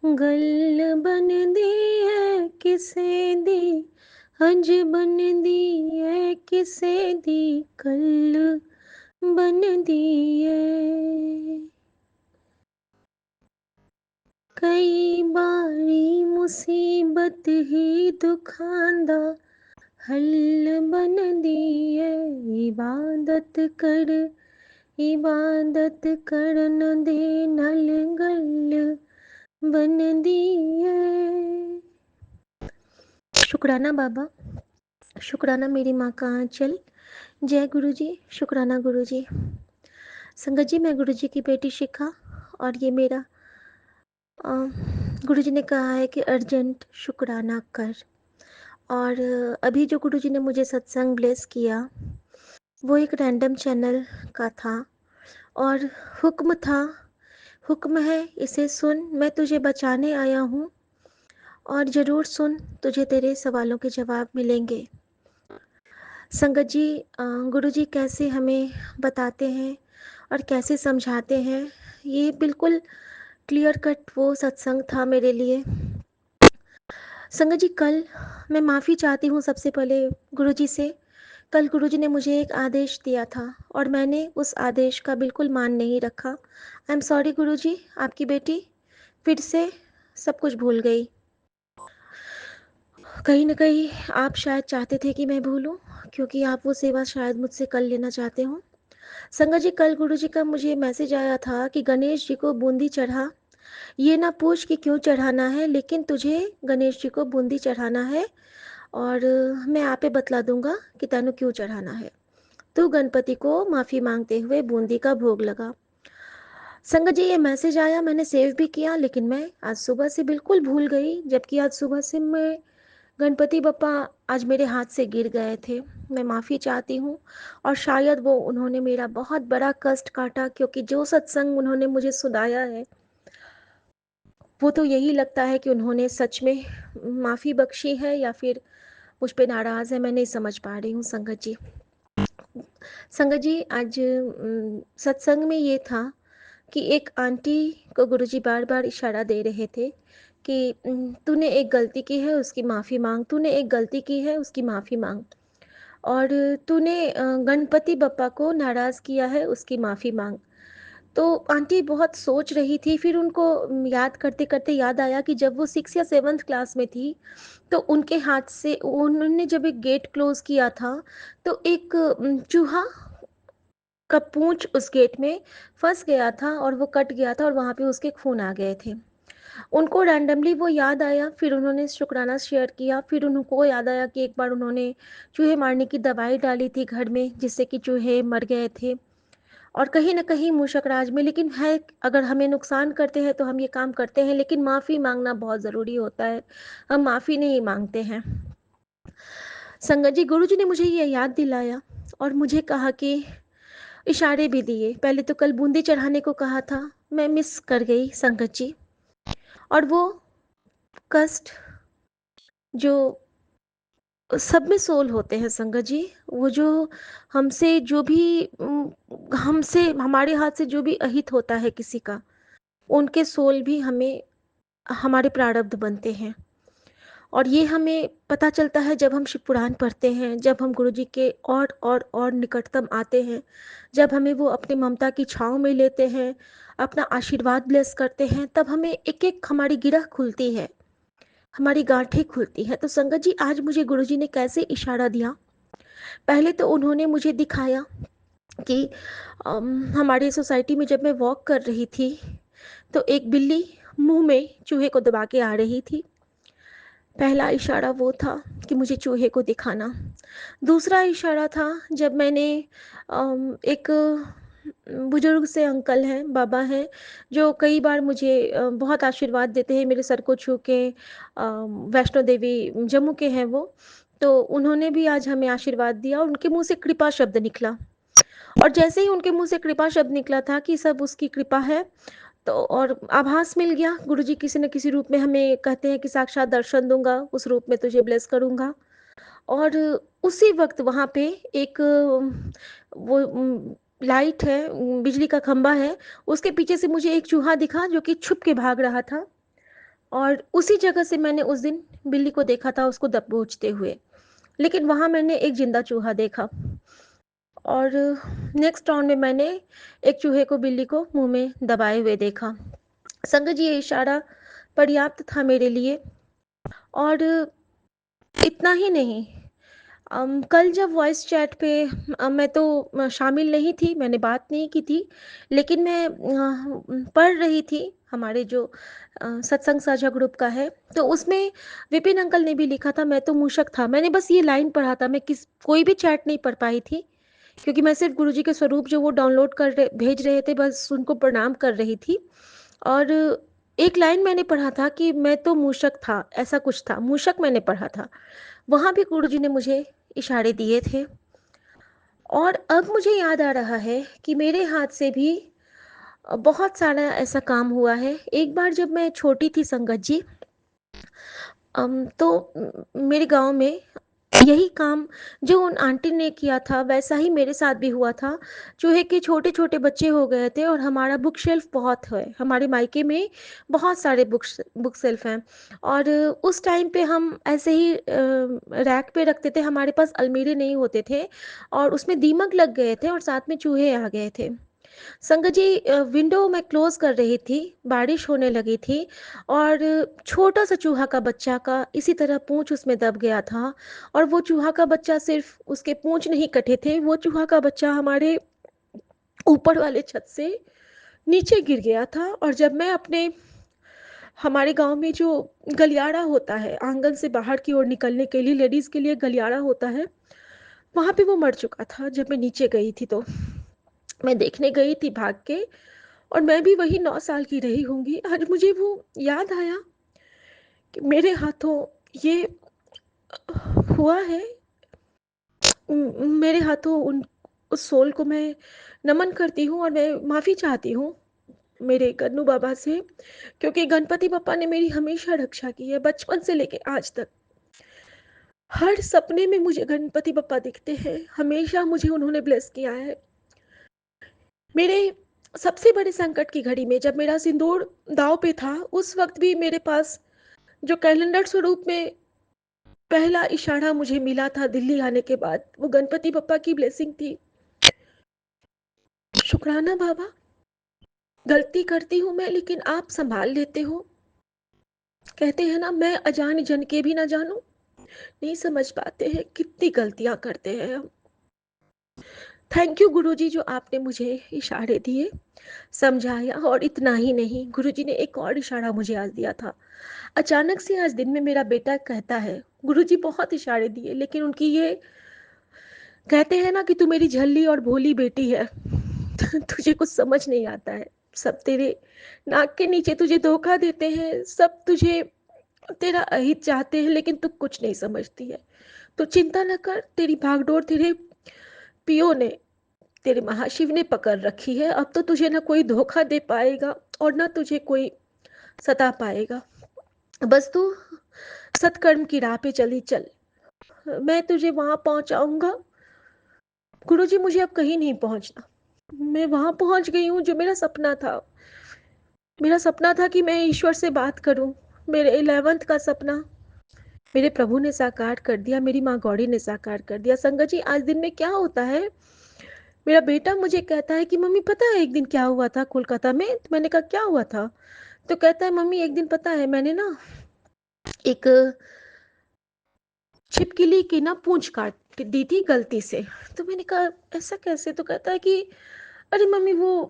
गल बन दी है किसे दी, हज बन दी है किसे दी, कल बन दी है। कई बारी मुसीबत ही दुखांदा, हल बन दी है। इबादत कर, इबादत करन दे, नल गल बन दी है। शुक्राना बाबा, शुक्राना मेरी माँ का आंचल। जय गुरुजी, शुक्राना गुरुजी। संगत जी, मैं गुरुजी की बेटी शिखा, और ये मेरा गुरुजी ने कहा है कि अर्जेंट शुक्राना कर। और अभी जो गुरुजी ने मुझे सत्संग ब्लेस किया, वो एक रैंडम चैनल का था, और हुक्म था, हुक्म है इसे सुन, मैं तुझे बचाने आया हूँ, और ज़रूर सुन, तुझे तेरे सवालों के जवाब मिलेंगे। संगत जी, गुरुजी कैसे हमें बताते हैं और कैसे समझाते हैं, ये बिल्कुल क्लियर कट वो सत्संग था मेरे लिए। संगत जी, कल मैं माफ़ी चाहती हूँ सबसे पहले गुरुजी से। कल गुरुजी ने मुझे एक आदेश दिया था, और मैंने उस आदेश का बिल्कुल मान नहीं रखा। आई एम सॉरी गुरुजी, आपकी बेटी फिर से सब कुछ भूल गई। कहीं न कहीं आप शायद चाहते थे कि मैं भूलूँ, क्योंकि आप वो सेवा शायद मुझसे कर लेना चाहते हो। संगत जी, कल गुरुजी का मुझे मैसेज आया था कि गणेश जी को बूंदी चढ़ा, ये ना पूछ कि क्यों चढ़ाना है, लेकिन तुझे गणेश जी को बूंदी चढ़ाना है, और मैं आपे बतला दूंगा कि तेनू क्यों चढ़ाना है। तो गणपति को माफ़ी मांगते हुए बूंदी का भोग लगा। संगत जी, ये मैसेज आया, मैंने सेव भी किया, लेकिन मैं आज सुबह से बिल्कुल भूल गई, जबकि आज सुबह से मैं गणपति बप्पा आज मेरे हाथ से गिर गए थे। मैं माफ़ी चाहती हूँ, और शायद वो उन्होंने मेरा बहुत बड़ा कष्ट काटा, क्योंकि जो सत्संग उन्होंने मुझे सुनाया है, वो तो यही लगता है कि उन्होंने सच में माफ़ी बख्शी है, या फिर मुझ पे नाराज़ है। मैं नहीं समझ पा रही हूँ संगत जी। संगत जी, आज सत्संग में ये था कि एक आंटी को गुरुजी बार बार इशारा दे रहे थे कि तूने एक गलती की है, उसकी माफ़ी मांग, तूने एक गलती की है, उसकी माफ़ी मांग, और तूने गणपति बप्पा को नाराज़ किया है, उसकी माफ़ी मांग। तो आंटी बहुत सोच रही थी, फिर उनको याद करते करते याद आया कि जब वो 6 या 7th क्लास में थी, तो उनके हाथ से उन्होंने जब एक गेट क्लोज़ किया था, तो एक चूहा का पूँछ उस गेट में फँस गया था, और वो कट गया था, और वहाँ पे उसके खून आ गए थे। उनको रैंडमली वो याद आया, फिर उन्होंने शुक्राना शेयर किया, फिर उनको याद आया कि एक बार उन्होंने चूहे मारने की दवाई डाली थी घर में, जिससे कि चूहे मर गए थे। और कहीं न कहीं मूषक राज में, लेकिन है, अगर हमें नुकसान करते हैं तो हम ये काम करते हैं, लेकिन माफ़ी माँगना बहुत ज़रूरी होता है। हम माफ़ी नहीं माँगते हैं। संगत जी, गुरुजी ने मुझे ये याद दिलाया, और मुझे कहा कि इशारे भी दिए। पहले तो कल बूंदी चढ़ाने को कहा था, मैं मिस कर गई संगत जी। और वो कष्ट जो सब में सोल होते हैं संगत जी। वो जो हमसे जो भी हमसे हमारे हाथ से जो भी अहित होता है किसी का, उनके सोल भी हमें हमारे प्रारब्ध बनते हैं। और ये हमें पता चलता है जब हम शिव पुराण पढ़ते हैं, जब हम गुरुजी के और निकटतम आते हैं, जब हमें वो अपनी ममता की छाँव में लेते हैं, अपना आशीर्वाद ब्लेस करते हैं, तब हमें एक-एक हमारी गिरह खुलती है, हमारी गाँठें खुलती हैं। तो संगत जी, आज मुझे गुरुजी ने कैसे इशारा दिया, पहले तो उन्होंने मुझे दिखाया कि हमारी सोसाइटी में जब मैं वॉक कर रही थी, तो एक बिल्ली मुँह में चूहे को दबा के आ रही थी। पहला इशारा वो था कि मुझे चूहे को दिखाना। दूसरा इशारा था जब मैंने एक बुजुर्ग से अंकल हैं, बाबा हैं, जो कई बार मुझे बहुत आशीर्वाद देते हैं मेरे सर को छू के। वैष्णो देवी जम्मू के हैं वो, तो उन्होंने भी आज हमें आशीर्वाद दिया और उनके मुँह से कृपा शब्द निकला। और जैसे ही उनके मुँह से कृपा शब्द निकला था कि सब उसकी कृपा है, तो और आभास मिल गया, गुरुजी किसी न किसी रूप में हमें कहते हैं कि साक्षात दर्शन दूँगा, उस रूप में तुझे ब्लेस करूँगा। और उसी वक़्त वहाँ पे एक वो लाइट है, बिजली का खंभा है, उसके पीछे से मुझे एक चूहा दिखा जो कि छुप के भाग रहा था। और उसी जगह से मैंने उस दिन बिल्ली को देखा था उसको दबोचते हुए। लेकिन वहाँ मैंने एक ज़िंदा चूहा देखा। और नेक्स्ट राउंड में मैंने एक चूहे को, बिल्ली को मुँह में दबाए हुए देखा। संगत जी, ये इशारा पर्याप्त था मेरे लिए। और इतना ही नहीं, कल जब वॉइस चैट पे मैं तो शामिल नहीं थी, मैंने बात नहीं की थी, लेकिन मैं पढ़ रही थी हमारे जो सत्संग साझा ग्रुप का है, तो उसमें विपिन अंकल ने भी लिखा था, मैं तो मूषक था। मैंने बस ये लाइन पढ़ा था, मैं कोई भी चैट नहीं पढ़ पाई थी, क्योंकि मैं सिर्फ गुरुजी के स्वरूप जो वो डाउनलोड कर भेज रहे थे, बस उनको प्रणाम कर रही थी। और एक लाइन मैंने पढ़ा था कि मैं तो मूषक था, ऐसा कुछ था, मूषक मैंने पढ़ा था। वहाँ भी गुरुजी ने मुझे इशारे दिए थे। और अब मुझे याद आ रहा है कि मेरे हाथ से भी बहुत सारा ऐसा काम हुआ है। एक बार जब मैं छोटी थी संगत जी, तो मेरे गाँव में यही काम जो उन आंटी ने किया था, वैसा ही मेरे साथ भी हुआ था। चूहे के छोटे-छोटे बच्चे हो गए थे और हमारा बुक शेल्फ बहुत है। हमारे मायके में बहुत सारे बुक शेल्फ हैं। और उस टाइम पे हम ऐसे ही रैक पे रखते थे, हमारे पास अलमीरे नहीं होते थे और उसमें दीमक लग गए थे और साथ में चूहे आ गए थे। संगत जी, विंडो मैं क्लोज़ कर रही थी, बारिश होने लगी थी और छोटा-सा चूहा का बच्चा का इसी तरह पूँछ उसमें दब गया था। और वो चूहा का बच्चा, सिर्फ़ उसके पूँछ नहीं कटे थे, वो चूहा का बच्चा हमारे ऊपर वाले छत से नीचे गिर गया था। और जब मैं अपने हमारे गाँव में जो गलियारा होता है, आंगन से बाहर की ओर निकलने के लिए लेडीज़ के लिए गलियारा होता है, वहाँ पे वो मर चुका था जब मैं नीचे गई थी तो। मैं देखने गई थी भाग के, और मैं भी वही 9 साल की रही होंगी। आज मुझे वो याद आया कि मेरे हाथों ये हुआ है। मेरे हाथों उन उस सोल को मैं नमन करती हूँ और मैं माफ़ी चाहती हूँ मेरे गन्नू बाबा से, क्योंकि गणपति बप्पा ने मेरी हमेशा रक्षा की है, बचपन से लेके आज तक। हर सपने में मुझे गणपति बप्पा दिखते हैं, हमेशा मुझे उन्होंने ब्लेस किया है। मेरे सबसे बड़े संकट की घड़ी में जब मेरा सिंदूर दाँव पे था, उस वक़्त भी मेरे पास जो कैलेंडर स्वरूप में पहला इशारा मुझे मिला था दिल्ली आने के बाद, वो गणपति बप्पा की ब्लेसिंग थी। शुक्राना बाबा, गलती करती हूँ मैं लेकिन आप सँभाल लेते हो। कहते हैं ना, मैं अजान जन के भी ना जानूँ, नहीं समझ पाते हैं कितनी गलतियाँ करते हैं हम। थैंक यू गुरुजी, जो आपने मुझे इशारे दिए, समझाया। और इतना ही नहीं, गुरुजी ने एक और इशारा मुझे आज दिया था। अचानक से आज दिन में मेरा बेटा कहता है, गुरुजी बहुत इशारे दिए लेकिन उनकी ये, कहते हैं ना कि तू मेरी झल्ली और भोली बेटी है। तुझे कुछ समझ नहीं आता है, सब तेरे नाक के नीचे तुझे धोखा देते हैं, सब तुझे तेरा अहित चाहते हैं, लेकिन तू कुछ नहीं समझती है। तो चिंता न कर, तेरी भागडोर तेरे पियो ने, तेरे महाशिव ने पकड़ रखी है। अब तो तुझे ना कोई धोखा दे पाएगा और ना तुझे कोई सता पाएगा। बस तू सत्कर्म की राह पे चली चल। मैं तुझे वहाँ पहुँचाऊँगा। गुरुजी मुझे अब कहीं नहीं पहुँचना। मैं वहाँ पहुँच गई हूँ जो मेरा सपना था। मेरा सपना था कि मैं ईश्वर से बात करूँ। मेरे 11th का सपना मेरे प्रभु ने साकार कर दिया, मेरी माँ गौरी ने साकार कर दिया। संगत जी, आज दिन में क्या होता है, मेरा बेटा मुझे कहता है कि मम्मी पता है एक दिन क्या हुआ था कोलकाता में? तो मैंने कहा क्या हुआ था? तो कहता है मम्मी एक दिन पता है मैंने ना एक छिपकली की ना पूंछ काट दी थी गलती से। तो मैंने कहा ऐसा कैसे? तो कहता है कि अरे मम्मी वो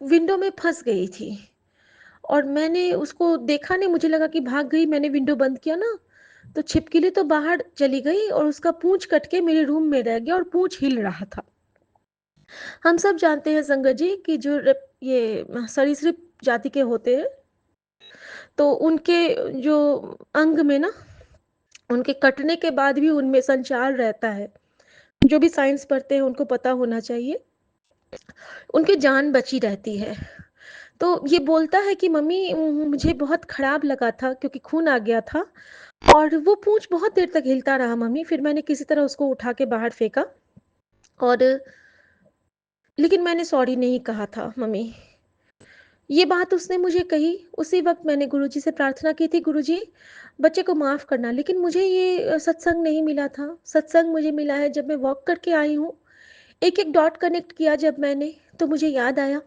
विंडो में फंस गई थी और मैंने उसको देखा नहीं, मुझे लगा कि भाग गई, मैंने विंडो बंद किया ना तो छिपकली तो बाहर चली गई और उसका पूंछ कट के मेरे रूम में रह गया और पूंछ हिल रहा था। हम सब जानते हैं संगत जी कि जो ये सरीसृप जाति के होते हैं तो उनके जो अंग में ना उनके कटने के बाद भी उनमें संचार रहता है। जो भी साइंस पढ़ते हैं उनको पता होना चाहिए, उनकी जान बची रहती है। तो ये बोलता है कि मम्मी मुझे बहुत खराब लगा था क्योंकि खून आ गया था और वो पूंछ बहुत देर तक हिलता रहा मम्मी, फिर मैंने किसी तरह उसको उठा के बाहर फेंका और लेकिन मैंने सॉरी नहीं कहा था मम्मी। ये बात उसने मुझे कही, उसी वक़्त मैंने गुरुजी से प्रार्थना की थी, गुरुजी बच्चे को माफ़ करना। लेकिन मुझे ये सत्संग नहीं मिला था। सत्संग मुझे मिला है जब मैं वॉक करके आई हूँ। एक-एक डॉट कनेक्ट किया जब मैंने, तो मुझे याद आया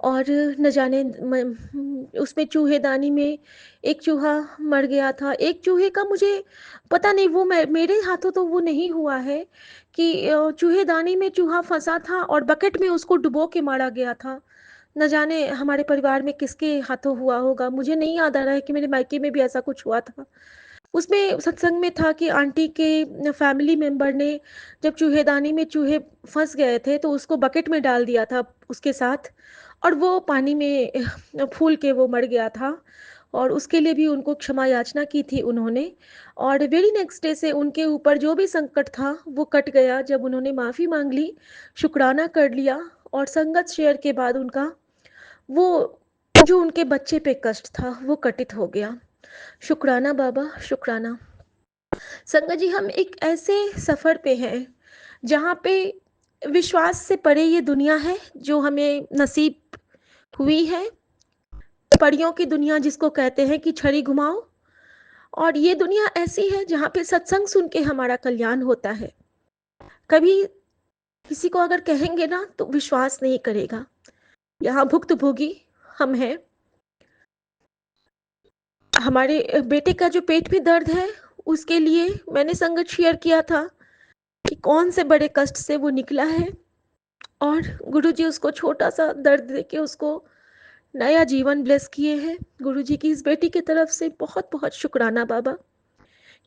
और न जाने उसमें चूहेदानी में एक चूहा मर गया था। एक चूहे का मुझे पता नहीं, वो मैं मेरे हाथों तो वो नहीं हुआ है कि चूहेदानी में चूहा फँसा था और बकेट में उसको डुबो के मारा गया था। न जाने हमारे परिवार में किसके हाथों हुआ होगा, मुझे नहीं याद आ रहा है कि मेरे मायके में भी ऐसा कुछ हुआ था। उसमें सत्संग में था कि आंटी के फैमिली मेंबर ने जब चूहेदानी में चूहे फँस गए थे तो उसको बकेट में डाल दिया था उसके साथ और वो पानी में फूल के वो मर गया था और उसके लिए भी उनको क्षमा याचना की थी उन्होंने और वेरी नेक्स्ट डे से उनके ऊपर जो भी संकट था वो कट गया जब उन्होंने माफ़ी माँग ली, शुक्राना कर लिया और संगत शेयर के बाद उनका वो जो उनके बच्चे पे कष्ट था वो कटित हो गया। शुक्राना बाबा, शुक्राना। संगत जी, हम एक ऐसे सफ़र पे हैं जहाँ पे विश्वास से परे ये दुनिया है जो हमें नसीब हुई है। परियों की दुनिया जिसको कहते हैं कि छड़ी घुमाओ, और ये दुनिया ऐसी है जहाँ पे सत्संग सुन के हमारा कल्याण होता है। कभी किसी को अगर कहेंगे ना तो विश्वास नहीं करेगा। यहाँ भुक्तभोगी हम हैं। हमारे बेटे का जो पेट में दर्द है उसके लिए मैंने संगत शेयर किया था कि कौन से बड़े कष्ट से वो निकला है और गुरुजी उसको छोटा-सा दर्द देके उसको नया जीवन ब्लेस किए हैं। गुरुजी की इस बेटी की तरफ से बहुत-बहुत शुक्राना बाबा,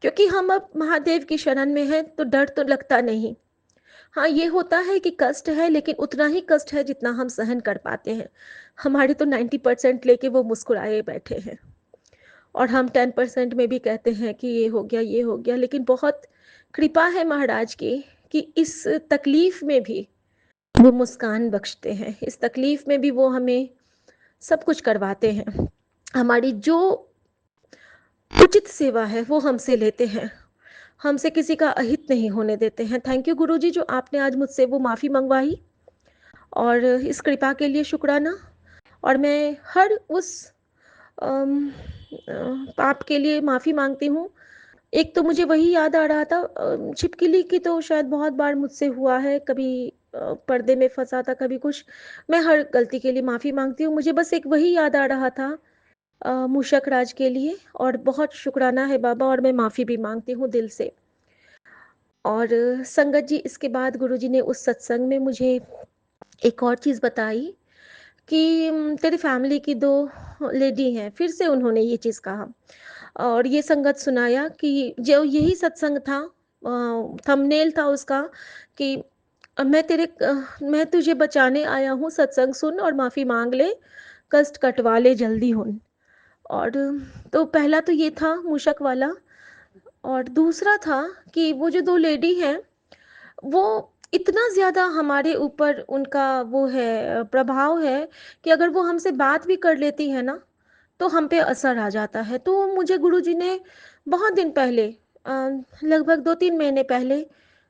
क्योंकि हम अब महादेव की शरण में हैं तो डर तो लगता नहीं। हाँ, ये होता है कि कष्ट है लेकिन उतना ही कष्ट है जितना हम सहन कर पाते हैं। हमारे तो 90% लेके वो मुस्कुराए बैठे हैं और हम 10% में भी कहते हैं कि ये हो गया, लेकिन बहुत कृपा है महाराज की कि इस तकलीफ़ में भी वो मुस्कान बख्शते हैं। इस तकलीफ़ में भी वो हमें सब कुछ करवाते हैं। हमारी जो उचित सेवा है वो हमसे लेते हैं। हमसे किसी का अहित नहीं होने देते हैं। थैंक यू गुरुजी, जो आपने आज मुझसे वो माफ़ी मँगवाई और इस कृपा के लिए शुक्राना। और मैं हर उस अम, पाप के लिए माफ़ी माँगती हूँ। एक तो मुझे वही याद आ रहा था, छिपकली की तो शायद बहुत बार मुझसे हुआ है, कभी पर्दे में फँसा था, कभी कुछ। मैं हर गलती के लिए माफ़ी माँगती हूँ। मुझे बस एक वही याद आ रहा था मूषक राज के लिए, और बहुत शुक्राना है बाबा और मैं माफ़ी भी माँगती हूँ दिल से। और संगत जी, इसके बाद गुरुजी ने उस सत्संग में मुझे एक और चीज़ बताई कि तेरी फैमिली की 2 लेडी हैं, फिर से उन्होंने ये चीज़ कहा और ये संगत सुनाया कि जो यही सत्संग था, थंबनेल था उसका कि मैं तुझे बचाने आया हूँ, सत्संग सुन और माफ़ी माँग ले, कष्ट कटवा ले जल्दी हुन। और तो पहला तो ये था मूषक वाला, और दूसरा था कि वो जो 2 लेडी हैं, वो इतना ज़्यादा हमारे ऊपर उनका वो है प्रभाव है कि अगर वो हमसे बात भी कर लेती है ना, तो हम पे असर आ जाता है। तो मुझे गुरुजी ने बहुत दिन पहले लगभग 2-3 महीने पहले,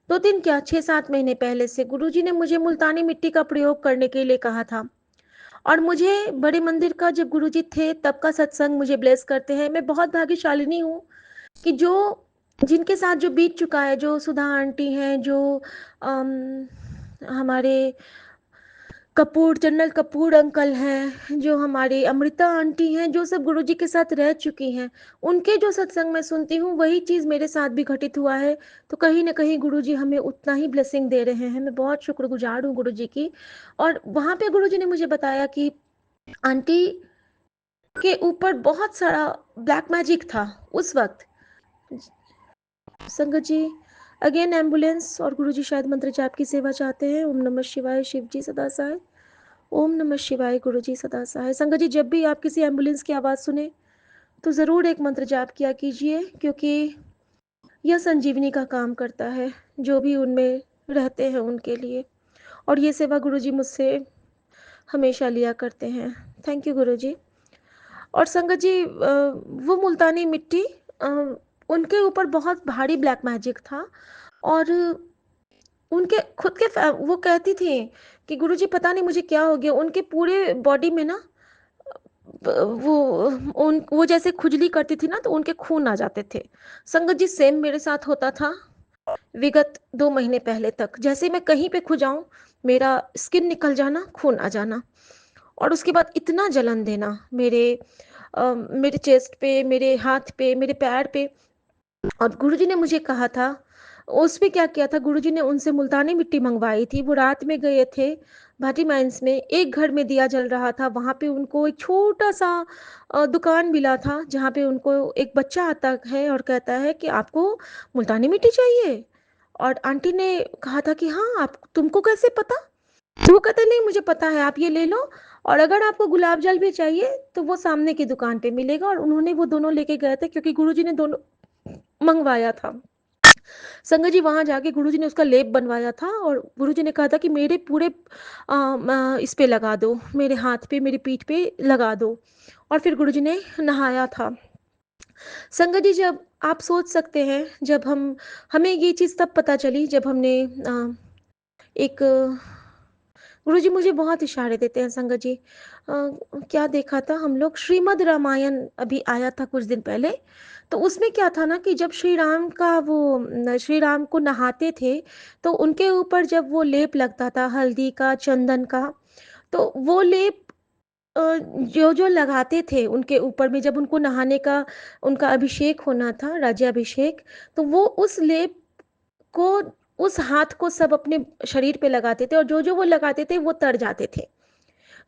2-3 क्या 6-7 महीने पहले से गुरुजी ने मुझे मुल्तानी मिट्टी का प्रयोग करने के लिए कहा था। और मुझे बड़े मंदिर का जब गुरुजी थे तब का सत्संग मुझे ब्लेस करते हैं। मैं बहुत भाग्यशालिनी हूँ कि जो जिनके साथ जो बीत चुका है, जो सुधा आंटी हैं, जो अम, हमारे कपूर जनरल कपूर अंकल हैं, जो हमारी अमृता आंटी हैं, जो सब गुरुजी के साथ रह चुकी हैं, उनके जो सत्संग मैं सुनती हूँ वही चीज़ मेरे साथ भी घटित हुआ है। तो कहीं न कहीं गुरुजी हमें उतना ही ब्लेसिंग दे रहे हैं। मैं बहुत शुक्रगुज़ार हूँ गुरुजी की। और वहाँ पे गुरुजी ने मुझे बताया कि आंटी के ऊपर बहुत सारा ब्लैक मैजिक था उस वक़्त। संगत जी, अगेन एम्बुलेंस और गुरुजी शायद मंत्र जाप की सेवा चाहते हैं। ओम नमः शिवाय, शिव जी सदा सहाय। ओम नमः शिवाय, गुरुजी सदा सहाय। संगत जी, जब भी आप किसी एम्बुलेंस की आवाज़ सुने तो ज़रूर एक मंत्र जाप किया कीजिए, क्योंकि यह संजीवनी का काम करता है जो भी उनमें रहते हैं उनके लिए। और ये सेवा गुरुजी मुझसे हमेशा लिया करते हैं। थैंक यू गुरुजी। और संगत जी, वो मुल्तानी मिट्टी, अ, उनके ऊपर बहुत भारी ब्लैक मैजिक था। और उनके खुद के वो कहती थी कि गुरुजी पता नहीं मुझे क्या हो गया, उनके पूरे बॉडी में ना वो वो जैसे खुजली करती थी ना तो उनके खून आ जाते थे। संगत जी, सेम मेरे साथ होता था विगत 2 महीने पहले तक। जैसे मैं कहीं पे खुजाऊं, मेरा स्किन निकल जाना, खून आ जाना। और उसके बाद इतना जलन देना मेरे चेस्ट पे, मेरे हाथ पे, मेरे पैर पे। और गुरुजी ने मुझे कहा था, उसमें क्या किया था, गुरुजी ने उनसे मुल्तानी मिट्टी मंगवाई थी। वो रात में गए थे भाटी माइंस में, एक घर में दिया जल रहा था, वहाँ पे उनको एक छोटा-सा दुकान मिला था, जहाँ पे उनको एक बच्चा आता है और कहता है कि आपको मुल्तानी मिट्टी चाहिए? और आंटी ने कहा था कि हाँ, आप तुमको कैसे पता? तो वो कहते नहीं मुझे पता है, आप ये ले लो, और अगर आपको गुलाब जल भी चाहिए तो वो सामने की दुकान पे मिलेगा। और उन्होंने वो दोनों लेके गए थे क्योंकि गुरुजी ने दोनों मंगवाया था। संगत जी, वहाँ जाके गुरुजी ने उसका लेप बनवाया था और गुरुजी ने कहा था कि मेरे पूरे इस पे लगा दो, मेरे हाथ पे, मेरी पीठ पे लगा दो। और फिर गुरुजी ने नहाया था। संगत जी, जब आप सोच सकते हैं, जब हमें ये चीज़ तब पता चली जब हमने एक गुरुजी मुझे बहुत इशारे देते हैं संगत जी। क्या देखा था हम लोग, श्रीमद् रामायण अभी आया था कुछ दिन पहले। तो उसमें क्या था ना कि जब श्री राम का वो श्री राम को नहाते थे तो उनके ऊपर जब वो लेप लगता था हल्दी का, चंदन का, तो वो लेप जो लगाते थे उनके ऊपर में, जब उनको नहाने का उनका अभिषेक होना था, राज्याभिषेक, तो वो उस लेप को, उस हाथ को सब अपने शरीर पे लगाते थे और जो-जो वो लगाते थे वो तर जाते थे।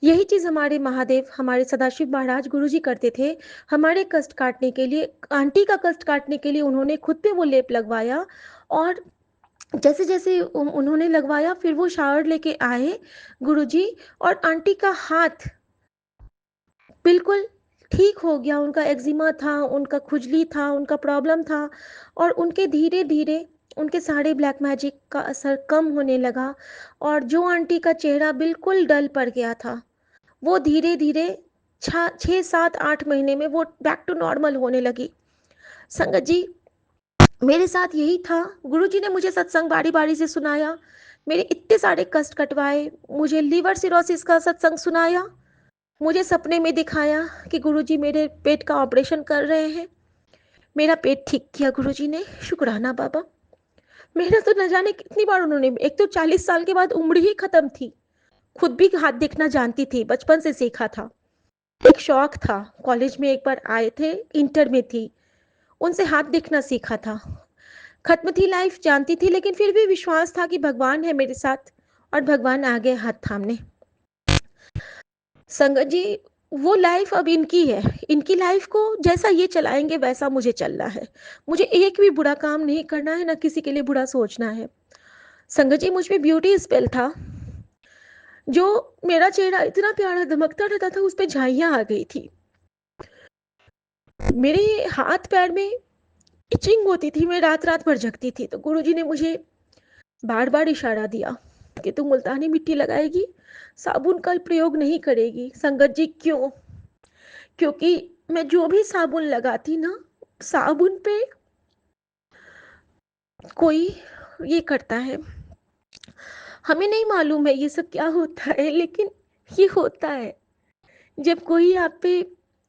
यही चीज़ हमारे महादेव, हमारे सदाशिव महाराज गुरुजी करते थे। हमारे कष्ट काटने के लिए, आंटी का कष्ट काटने के लिए उन्होंने खुद पे वो लेप लगवाया। और जैसे-जैसे उन्होंने लगवाया, फिर वो शावर लेके आए गुरुजी, और आंटी का हाथ बिल्कुल ठीक हो गया। उनका एक्जिमा था, उनका खुजली था, उनका प्रॉब्लम था, और उनके धीरे-धीरे उनके सारे ब्लैक मैजिक का असर कम होने लगा। और जो आंटी का चेहरा बिल्कुल डल पड़ गया था, वो धीरे-धीरे 6, 7, 8 महीने में वो बैक टू नॉर्मल होने लगी। संगत जी, मेरे साथ यही था। गुरुजी ने मुझे सत्संग बारी-बारी से सुनाया, मेरे इतने सारे कष्ट कटवाए, मुझे लिवर सिरोसिस का सत्संग सुनाया, मुझे सपने में दिखाया कि गुरुजी मेरे पेट का ऑपरेशन कर रहे हैं। मेरा पेट ठीक किया गुरुजी ने, शुक्राना बाबा। मेरा तो न जाने कितनी बार उन्होंने, एक तो 40 साल के बाद उम्र ही खत्म थी। खुद भी हाथ देखना जानती थी, बचपन से सीखा था। एक शौक था, कॉलेज में एक बार आए थे, इंटर में थी, उनसे हाथ देखना सीखा था। खत्म थी लाइफ, जानती थी, लेकिन फिर भी विश्वास था कि भगवान है मेरे साथ, और भगवान आ गए हाथ थामने। संगत जी, वो लाइफ अब इनकी है, इनकी लाइफ को जैसा ये चलाएंगे वैसा मुझे चलना है। मुझे एक भी बुरा काम नहीं करना है, ना किसी के लिए बुरा सोचना है। संगत जी, मुझ में ब्यूटी स्पेल था, जो मेरा चेहरा इतना प्यारा दमकता रहता था, उस पे झाइयाँ आ गई थी। मेरे हाथ पैर में इचिंग होती थी, मैं रात-रात भर जगती थी। तो गुरुजी ने मुझे बार-बार इशारा दिया कि तू मुल्तानी मिट्टी लगाएगी, साबुन का प्रयोग नहीं करेगी। संगत जी, क्यों? क्योंकि मैं जो भी साबुन लगाती ना, साबुन पे कोई ये करता है, हमें नहीं मालूम है ये सब क्या होता है, लेकिन ये होता है। जब कोई आप पे,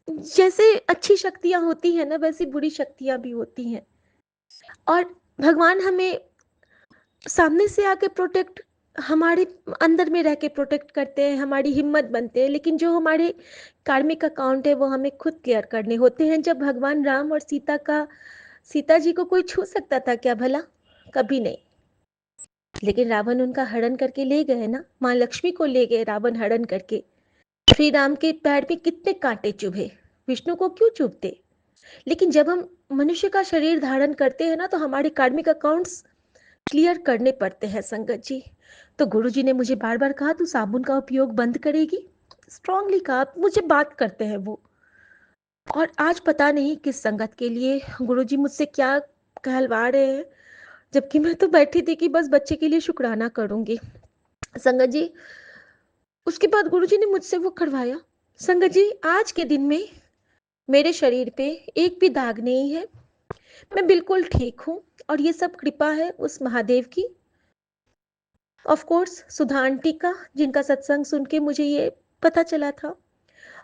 जैसे अच्छी शक्तियाँ होती हैं ना, वैसी बुरी शक्तियाँ भी होती हैं, और भगवान हमें सामने से आके प्रोटेक्ट, हमारे अंदर में रह के प्रोटेक्ट करते हैं, हमारी हिम्मत बनते हैं, लेकिन जो हमारे कार्मिक अकाउंट है वो हमें खुद क्लियर करने होते हैं। जब भगवान राम और सीता जी को कोई छू सकता था क्या भला? कभी नहीं। लेकिन रावण उनका हरण करके ले गए ना, माँ लक्ष्मी को ले गए रावण हरण करके। श्री राम के पैर में कितने कांटे चुभे, विष्णु को क्यों चुभते? लेकिन जब हम मनुष्य का शरीर धारण करते हैं ना, तो हमारे कार्मिक अकाउंट्स क्लियर करने पड़ते हैं संगत जी। तो गुरुजी ने मुझे बार बार कहा, तू साबुन का उपयोग बंद करेगी, स्ट्रांगली कहा, मुझे बात करते हैं वो। और आज पता नहीं किस संगत के लिए गुरुजी मुझसे क्या कहलवा रहे हैं, जबकि मैं तो बैठी थी कि बस बच्चे के लिए शुक्राना करूंगी। संगत जी, उसके बाद गुरुजी ने मुझसे वो करवाया। संगत जी, आज के दिन में मेरे शरीर पे एक भी दाग नहीं है, मैं बिल्कुल ठीक हूँ, और ये सब कृपा है उस महादेव की, ऑफ कोर्स सुधा आंटी का, जिनका सत्संग सुन के मुझे ये पता चला था।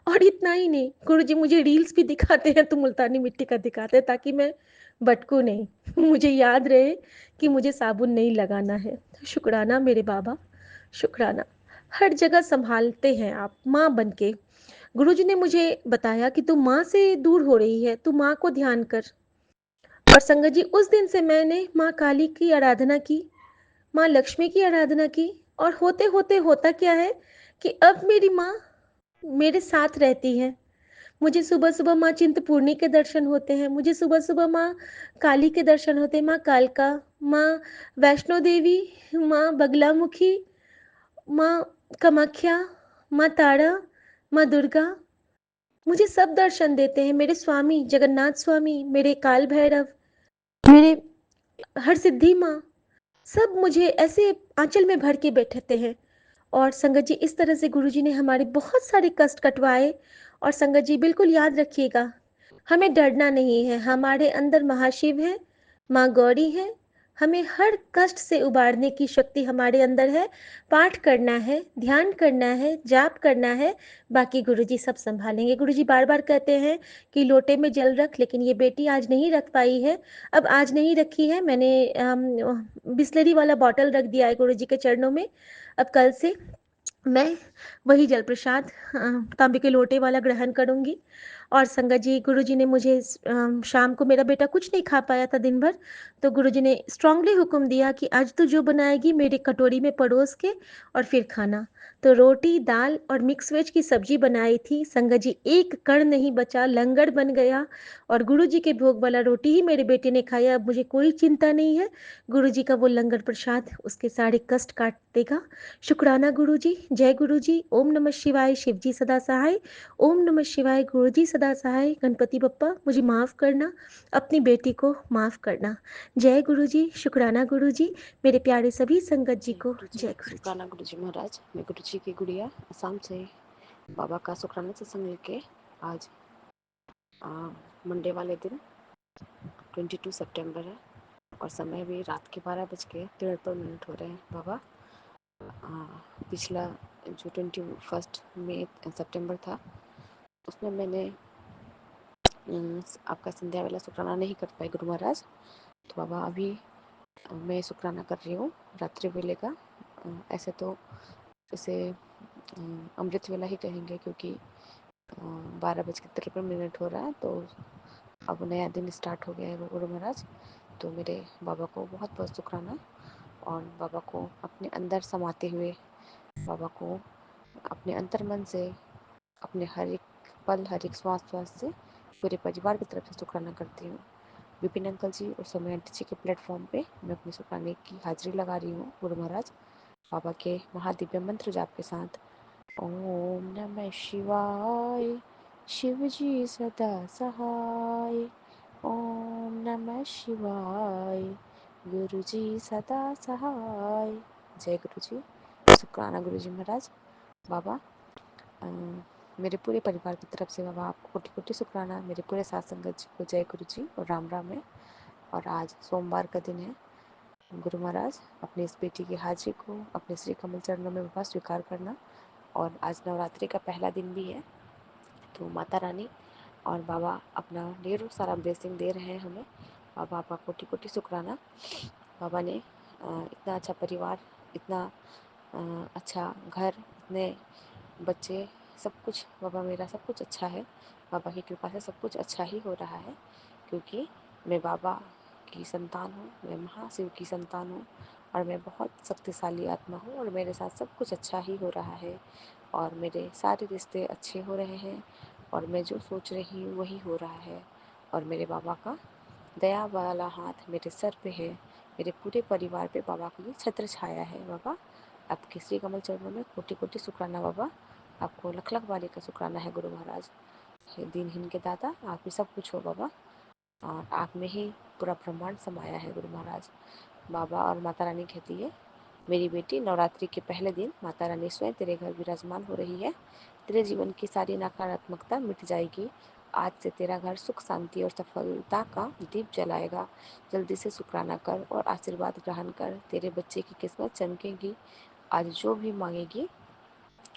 और इतना ही नहीं, गुरुजी मुझे रील्स भी दिखाते हैं, तो मुल्तानी मिट्टी का दिखाते हैं, ताकि मैं भटकू नहीं, मुझे याद रहे कि मुझे साबुन नहीं लगाना है। तो शुक्राना मेरे बाबा, शुक्राना। हर जगह संभालते हैं आप माँ बन के। गुरुजी ने मुझे बताया कि तू माँ से दूर हो रही है, तू माँ को ध्यान कर। और संगत जी, उस दिन से मैंने माँ काली की आराधना की, माँ लक्ष्मी की आराधना की, और होते होते होता क्या है कि अब मेरी माँ मेरे साथ रहती है। मुझे सुबह सुबह माँ चिंतपूर्णी के दर्शन होते हैं, मुझे सुबह सुबह माँ काली के दर्शन होते हैं, माँ कालका, माँ वैष्णो देवी, माँ बगलामुखी, माँ कामाख्या, माँ तारा, माँ दुर्गा, मुझे सब दर्शन देते हैं। मेरे स्वामी जगन्नाथ स्वामी, मेरे काल भैरव, मेरे हर सिद्धि माँ, सब मुझे ऐसे आंचल में भर के बैठते हैं। और संगत जी, इस तरह से गुरुजी ने हमारे बहुत सारे कष्ट कटवाए। और संगत जी, बिल्कुल याद रखिएगा, हमें डरना नहीं है, हमारे अंदर महाशिव है, माँ गौरी है, हमें हर कष्ट से उबारने की शक्ति हमारे अंदर है। पाठ करना है, ध्यान करना है, जाप करना है, बाकी गुरुजी सब संभालेंगे। गुरुजी बार बार कहते हैं कि लोटे में जल रख, लेकिन ये बेटी आज नहीं रख पाई है। अब आज नहीं रखी है, मैंने बिस्लरी वाला बॉटल रख दिया है गुरुजी के चरणों में। अब कल से मैं वही जल प्रसाद तांबे के लोटे वाला ग्रहण करूंगी। और संगत जी, गुरुजी ने मुझे शाम को, मेरा बेटा कुछ नहीं खा पाया था दिन भर, तो गुरुजी ने स्ट्रांगली हुक्म दिया कि आज तू जो बनाएगी मेरी कटोरी में परोस के और फिर खाना। तो रोटी दाल और मिक्स वेज की सब्जी बनाई थी संगत जी, एक कण नहीं बचा, लंगर बन गया। और गुरुजी के भोग वाला रोटी ही मेरे बेटे ने खाया। अब मुझे कोई चिंता नहीं है, गुरुजी का वो लंगर प्रसाद उसके सारे कष्ट काट देगा। शुक्राना गुरुजी, जय गुरुजी, ओम नमः शिवाय, शिवजी सदा सहाय, ओम नमः शिवाय, गुरुजी सदा सहाय, गणपति बप्पा मुझे माफ़ करना, अपनी बेटी को माफ़ करना। जय गुरुजी, शुक्राना गुरुजी, मेरे प्यारे सभी संगत जी जय को गुरु जी। जय गुरुजी। शुक्राना गुरु जी महाराज। मैं गुरु जी की गुड़िया असम से बाबा का शुक्राना सत्संग लेके आज मंडे वाले दिन 22 सितंबर है और समय भी रात के 12:73 हो रहे हैं। बाबा पिछला जो 21 मई सितंबर था उसमें मैंने आपका संध्या वाला शुक्राना नहीं कर पाई गुरु महाराज। तो बाबा अभी मैं शुक्राना कर रही हूँ रात्रि वेले का। ऐसे तो इसे अमृत वेला ही कहेंगे क्योंकि 12:53 हो रहा है, तो अब नया दिन स्टार्ट हो गया है गुरु महाराज। तो मेरे बाबा को बहुत बहुत शुक्राना, और बाबा को अपने अंदर समाते हुए, बाबा को अपने अंतर मन से, अपने हर एक पल हर एक श्वास श्वास से पूरे परिवार की तरफ से शुक्राना करती हूँ। विपिन अंकल जी और सौम्या आंटी जी के प्लेटफॉर्म पे मैं अपने शुक्राने की हाजिरी लगा रही हूँ गुरु महाराज, बाबा के महादिव्य मंत्र जाप के साथ। ओम नमः शिवाय, शिवजी सदा सहाय। ओम नमः शिवाय, गुरुजी सदा सहाय। जय गुरुजी। शुक्राना गुरुजी महाराज। बाबा मेरे पूरे परिवार की तरफ से बाबा आपको कोटि कोटि शुक्राना। मेरे पूरे साथ संगत जी को जय गुरु जी और राम राम है। और आज सोमवार का दिन है, गुरु महाराज, अपनी इस बेटी की हाजिरी को अपने श्री कमल चरणों में बाबा स्वीकार करना। और आज नवरात्रि का पहला दिन भी है, तो माता रानी और बाबा अपना ढेरों सारा ब्लेसिंग दे रहे हैं हमें। बाबा आपका कोटि कोटि शुक्राना। बाबा ने इतना अच्छा परिवार, इतना अच्छा घर, इतने बच्चे, सब कुछ बाबा, मेरा सब कुछ अच्छा है। बाबा की कृपा से सब कुछ अच्छा ही हो रहा है, क्योंकि मैं बाबा की संतान हूँ, मैं महाशिव की संतान हूँ और मैं बहुत शक्तिशाली आत्मा हूँ और मेरे साथ सब कुछ अच्छा ही हो रहा है और मेरे सारे रिश्ते अच्छे हो रहे हैं और मैं जो सोच रही हूँ वही हो रहा है। और मेरे बाबा का दया वाला हाथ मेरे सर पे है, मेरे पूरे परिवार पे बाबा की छत्र छाया है। बाबा आपके श्री कमल चरणों में कोटि कोटि शुक्राना। बाबा आपको लख लख बारी का शुक्राना है गुरु महाराज। हे दीनहीन के दाता, आप ही सब कुछ हो बाबा और आप में ही पूरा ब्रह्मांड समाया है गुरु महाराज। बाबा और माता रानी कहती है, मेरी बेटी, नवरात्रि के पहले दिन माता रानी स्वयं तेरे घर विराजमान हो रही है। तेरे जीवन की सारी नकारात्मकता मिट जाएगी। आज से तेरा घर सुख, शांति और सफलता का दीप जलाएगा। जल्दी से शुक्राना कर और आशीर्वाद ग्रहण कर। तेरे बच्चे की किस्मत चमकेगी। आज जो भी मांगेगी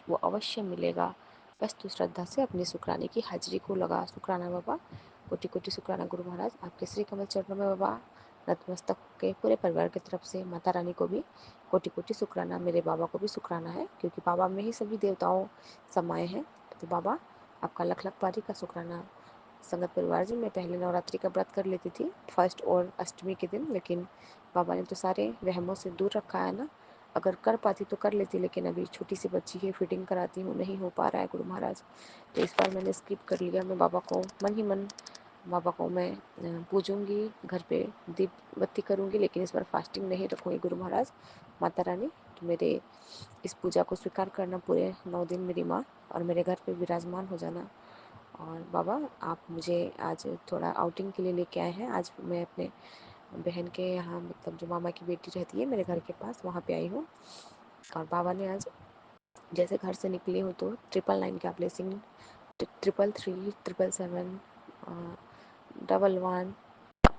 वो अवश्य मिलेगा। बस तू श्रद्धा से अपनी शुक्राने की हाजिरी को लगा। शुक्राना बाबा, कोटि कोटि शुक्राना गुरु महाराज। आपके श्री कमल चरणों में बाबा नतमस्तक के पूरे परिवार की तरफ से माता रानी को भी कोटि कोटि शुक्राना, मेरे बाबा को भी शुक्राना है, क्योंकि बाबा में ही सभी देवताओं समाये हैं। तो बाबा आपका लख लख बारी का शुक्राना। संगत परिवार जी, मैं पहले नवरात्रि का व्रत कर लेती थी, फर्स्ट और अष्टमी के दिन, लेकिन बाबा ने तो सारे वहमों से दूर रखा है ना। अगर कर पाती तो कर लेती, लेकिन अभी छोटी सी बच्ची है, फिटिंग कराती हूँ, नहीं हो पा रहा है गुरु महाराज। तो इस बार मैंने स्किप कर लिया। मैं बाबा को मन ही मन, बाबा को मैं पूजूंगी, घर पे दीप बत्ती करूंगी, लेकिन इस बार फास्टिंग नहीं रखूंगी गुरु महाराज। माता रानी, तो मेरे इस पूजा को स्वीकार करना, पूरे 9 दिन मेरी माँ और मेरे घर पे विराजमान हो जाना। और बाबा आप मुझे आज थोड़ा आउटिंग के लिए लेके आए हैं। आज मैं अपने बहन के यहाँ, मतलब जो मामा की बेटी रहती है मेरे घर के पास, वहाँ पे आई हूँ। और बाबा ने आज जैसे घर से निकली हूँ तो 999 का ब्लेसिंग, 333, 777, 11,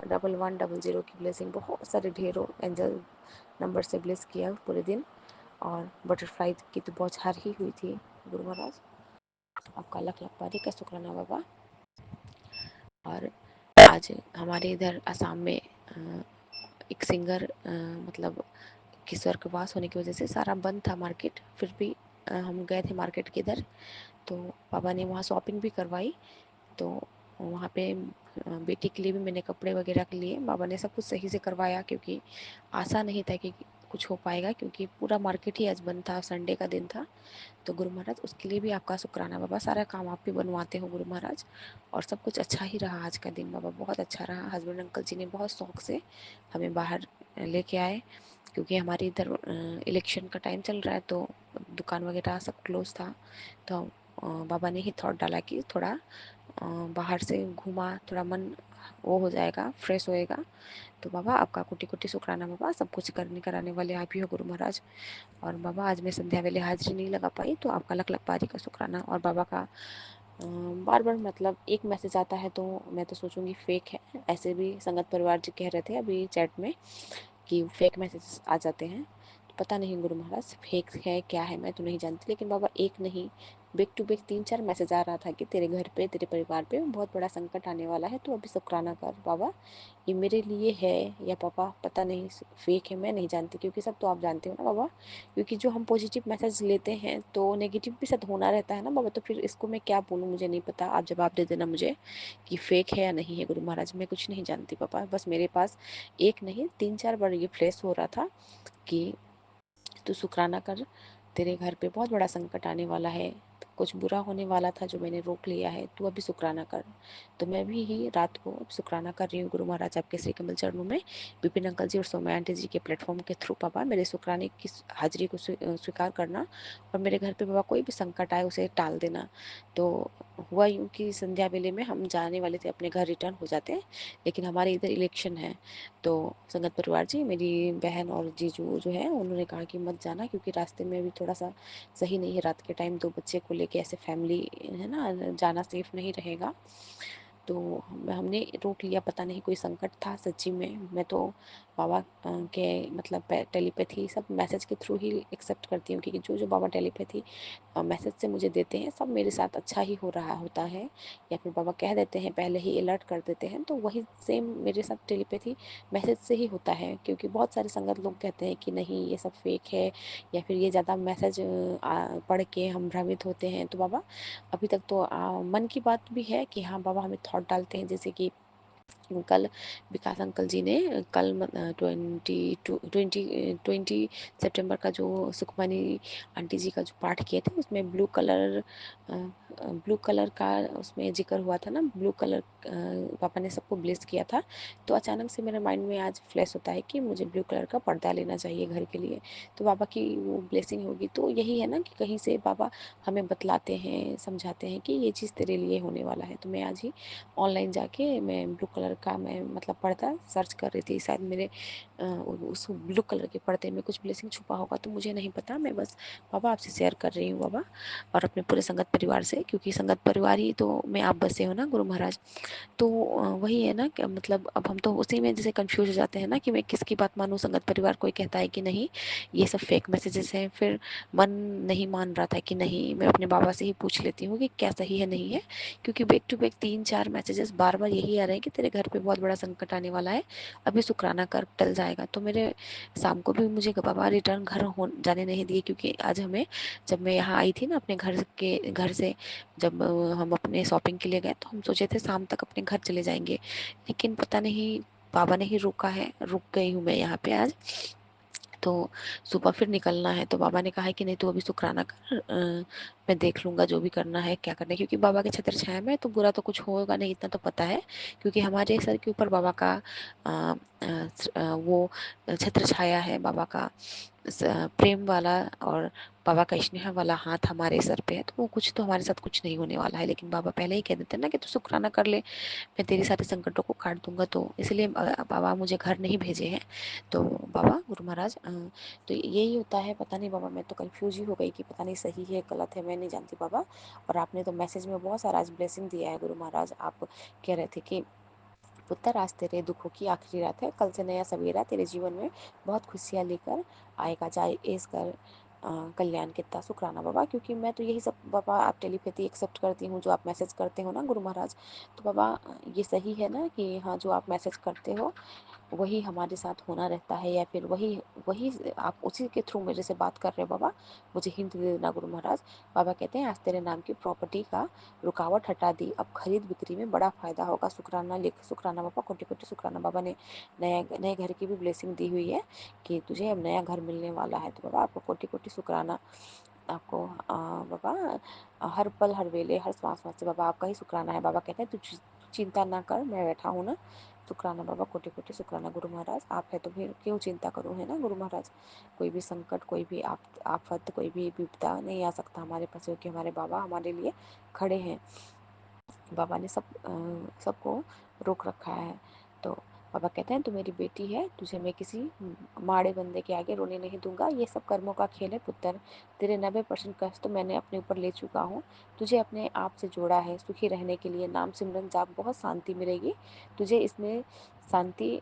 1100 की ब्लेसिंग, बहुत सारे ढेरों एंजल नंबर से ब्लेस किया पूरे दिन। और बटरफ्लाई की तो बौछार ही हुई थी गुरु महाराज। आपका लख लख बारी का शुक्राना बाबा। और आज हमारे इधर असम में एक सिंगर, मतलब कि स्वर्गवास होने की वजह से सारा बंद था मार्केट, फिर भी हम गए थे मार्केट के इधर, तो पापा ने वहाँ शॉपिंग भी करवाई। तो वहाँ पे बेटी के लिए भी मैंने कपड़े वगैरह के लिए, बाबा ने सब कुछ सही से करवाया, क्योंकि आशा नहीं था कि कुछ हो पाएगा, क्योंकि पूरा मार्केट ही आज बंद था, संडे का दिन था। तो गुरु महाराज उसके लिए भी आपका शुक्राना बाबा। सारा काम आप भी बनवाते हो गुरु महाराज, और सब कुछ अच्छा ही रहा आज का दिन बाबा, बहुत अच्छा रहा। हस्बैंड अंकल जी ने बहुत शौक से हमें बाहर लेके आए, क्योंकि हमारे इधर इलेक्शन का टाइम चल रहा है, तो दुकान वगैरह सब क्लोज था। तो बाबा ने ही थॉट डाला कि थोड़ा बाहर से घूमा, थोड़ा मन वो हो जाएगा, फ्रेश होएगा। तो बाबा आपका कोटि कोटि शुक्राना बाबा, सब कुछ करने कराने वाले आप ही हो गुरु महाराज। और बाबा आज मैं संध्या वेले हाजिरी नहीं लगा पाई, तो आपका लख लख बारी का शुक्राना। और बाबा का बार बार, मतलब एक मैसेज आता है तो मैं तो सोचूंगी फेक है। ऐसे भी संगत परिवार जी कह रहे थे अभी चैट में कि फेक मैसेज आ जाते हैं, तो पता नहीं गुरु महाराज फेक है क्या है, मैं तो नहीं जानती। लेकिन बाबा एक नहीं, बैक टू बैक 3-4 मैसेज आ रहा था कि तेरे घर पे, तेरे परिवार पे बहुत बड़ा संकट आने वाला है, तो अभी शुक्राना कर। बाबा ये मेरे लिए है या पापा पता नहीं फेक है, मैं नहीं जानती, क्योंकि सब तो आप जानते हो ना बाबा। क्योंकि जो हम पॉजिटिव मैसेज लेते हैं तो नेगेटिव भी साथ होना रहता है ना बाबा, तो फिर इसको मैं क्या बोलूँ, मुझे नहीं पता। आप जवाब दे देना मुझे कि फेक है या नहीं है गुरु महाराज, मैं कुछ नहीं जानती पापा। बस मेरे पास एक नहीं 3-4 बार ये फ्लैश हो रहा था कि तू शुक्राना कर, तेरे घर पे बहुत बड़ा संकट आने वाला है, कुछ बुरा होने वाला था जो मैंने रोक लिया है, तू अभी शुक्राना कर। तो मैं भी ही रात को शुक्राना कर रही हूँ गुरु महाराज आपके श्री कमल चरणों में, विपिन अंकल जी और सौम्या आंटी जी के प्लेटफॉर्म के थ्रू। पापा मेरे शुक्राने की हाजिरी को स्वीकार करना, और मेरे घर पे बाबा कोई भी संकट आए उसे टाल देना। तो हुआ यूँ कि संध्या वेले में हम जाने वाले थे अपने घर, रिटर्न हो जाते, लेकिन हमारे इधर इलेक्शन है। तो संगत परिवार जी, मेरी बहन और जीजू जो है उन्होंने कहा कि मत जाना, क्योंकि रास्ते में भी थोड़ा सा सही नहीं है, रात के टाइम 2 बच्चे को लेके ऐसे फैमिली है ना, जाना सेफ नहीं रहेगा। तो हमने रोक लिया, पता नहीं कोई संकट था सच्ची में। मैं तो बाबा के मतलब टेलीपैथी सब मैसेज के थ्रू ही एक्सेप्ट करती हूँ, क्योंकि जो जो बाबा टेलीपैथी मैसेज से मुझे देते हैं सब मेरे साथ अच्छा ही हो रहा होता है, या फिर बाबा कह देते हैं पहले ही अलर्ट कर देते हैं, तो वही सेम मेरे साथ टेलीपैथी मैसेज से ही होता है। क्योंकि बहुत सारे संगत लोग कहते हैं कि नहीं ये सब फेक है, या फिर ये ज़्यादा मैसेज पढ़ के हम भ्रमित होते हैं। तो बाबा अभी तक तो मन की बात भी है कि हाँ बाबा हमें थॉट डालते हैं, जैसे कि कल विकास अंकल जी ने कल 20 सितंबर का जो सुखमनी आंटी जी का जो पाठ किए थे, उसमें ब्लू कलर का उसमें जिक्र हुआ था ना, ब्लू कलर पापा ने सबको ब्लेस किया था। तो अचानक से मेरे माइंड में आज फ्लैश होता है कि मुझे ब्लू कलर का पर्दा लेना चाहिए घर के लिए, तो बाबा की वो ब्लेसिंग होगी। तो यही है ना कि कहीं से बाबा हमें बतलाते हैं, समझाते हैं कि ये चीज़ तेरे लिए होने वाला है। तो मैं आज ही ऑनलाइन जाके मैं ब्लू कलर का मैं मतलब पर्दा सर्च कर रही थी, शायद मेरे उस ब्लू कलर के पर्दे में कुछ ब्लेसिंग छुपा होगा, तो मुझे नहीं पता। मैं बस बाबा आपसे शेयर कर रही हूँ बाबा, और अपने पूरे संगत परिवार से, क्योंकि संगत परिवार ही तो में आप बसे हो ना गुरु महाराज। तो वही है ना कि मतलब अब हम तो उसी में जैसे कंफ्यूज हो जाते हैं ना कि मैं किसकी बात मानूं। संगत परिवार कोई कहता है कि नहीं ये सब फेक मैसेजेस हैं, फिर मन नहीं मान रहा था कि नहीं मैं अपने बाबा से ही पूछ लेती हूँ कि क्या सही है नहीं है, क्योंकि बैक टू बैक 3-4 मैसेजेस बार बार यही आ रहे हैं कि तेरे घर पे बहुत बड़ा संकट आने वाला है, अभी शुक्राना कर टल जाएगा। तो मेरे शाम को भी मुझे बाबा रिटर्न घर हो जाने नहीं दिए, क्योंकि आज हमें जब मैं यहाँ आई थी ना अपने घर से, जब हम अपने शॉपिंग के लिए गए तो हम सोचे थे शाम तक अपने घर चले जाएंगे, लेकिन पता नहीं बाबा ने ही रोका है, रुक गई हूँ मैं यहाँ पे आज। तो सुबह फिर निकलना है, तो बाबा ने कहा है कि नहीं तू अभी शुक्राना कर, मैं देख लूंगा जो भी करना है क्या करना है, क्योंकि बाबा के छत्र छाया में तो बुरा तो कुछ होगा नहीं, इतना तो पता है। क्योंकि हमारे सर के ऊपर बाबा का वो छत्र छाया है, बाबा का प्रेम वाला और बाबा का स्नेह वाला हाथ हमारे सर पे है, तो वो कुछ तो हमारे साथ कुछ नहीं होने वाला है। लेकिन बाबा पहले ही कह देते हैं ना कि तू शुक्राना कर ले, मैं तेरे सारे संकटों को काट दूंगा। तो इसलिए बाबा मुझे घर नहीं भेजे हैं। तो बाबा गुरु महाराज तो यही होता है, पता नहीं बाबा मैं तो कंफ्यूज ही हो गई कि पता नहीं सही है गलत है, मैं नहीं जानती बाबा। और आपने तो मैसेज में बहुत सारा आज ब्लेसिंग दिया है गुरु महाराज। आप कह रहे थे कि पुत्र आज तेरे दुखों की आखिरी रात है, कल से नया सवेरा तेरे जीवन में बहुत खुशियाँ लेकर आएगा, जाए ऐस कर कल्याण कितना शुक्राना बाबा। क्योंकि मैं तो यही सब बाबा आप टेलीपैथी एक्सेप्ट करती हूँ जो आप मैसेज करते हो ना गुरु महाराज। तो बाबा ये सही है ना कि हाँ जो आप मैसेज करते हो वही हमारे साथ होना रहता है, या फिर वही वही आप उसी के थ्रू मेरे से बात कर रहे हो बाबा, मुझे हिंट दे देना गुरु महाराज। बाबा कहते हैं आज तेरे नाम की प्रॉपर्टी का रुकावट हटा दी, अब खरीद बिक्री में बड़ा फायदा होगा, शुक्राना लिख। शुक्राना बाबा, कोटि कोटि शुक्राना। बाबा ने नए घर की भी ब्लेसिंग दी हुई है कि तुझे अब नया घर मिलने वाला है। तो बाबा आपको कोटि कोटि शुक्राना। आपको बाबा हर पल हर वेले हर श्वास से बाबा आपका ही शुक्राना है। बाबा कहते हैं तू चिंता ना कर, मैं बैठा हूँ ना। शुक्राना बाबा, कोटि कोटि शुक्राना गुरु महाराज। आप है तो फिर क्यों चिंता करूँ, है ना गुरु महाराज। कोई भी संकट, कोई भी आफत, कोई भी विपदा नहीं आ सकता हमारे पास, क्योंकि हमारे बाबा हमारे लिए खड़े हैं। बाबा ने सबको रोक रखा है। तो बाबा कहते हैं तू मेरी बेटी है, तुझे मैं किसी माड़े बंदे के आगे रोने नहीं दूंगा, ये सब कर्मों का खेल है पुत्र। तेरे 90% कष्ट तो मैंने अपने ऊपर ले चुका हूँ, तुझे अपने आप से जोड़ा है। सुखी रहने के लिए नाम सिमरन जाप, बहुत शांति मिलेगी तुझे इसमें। शांति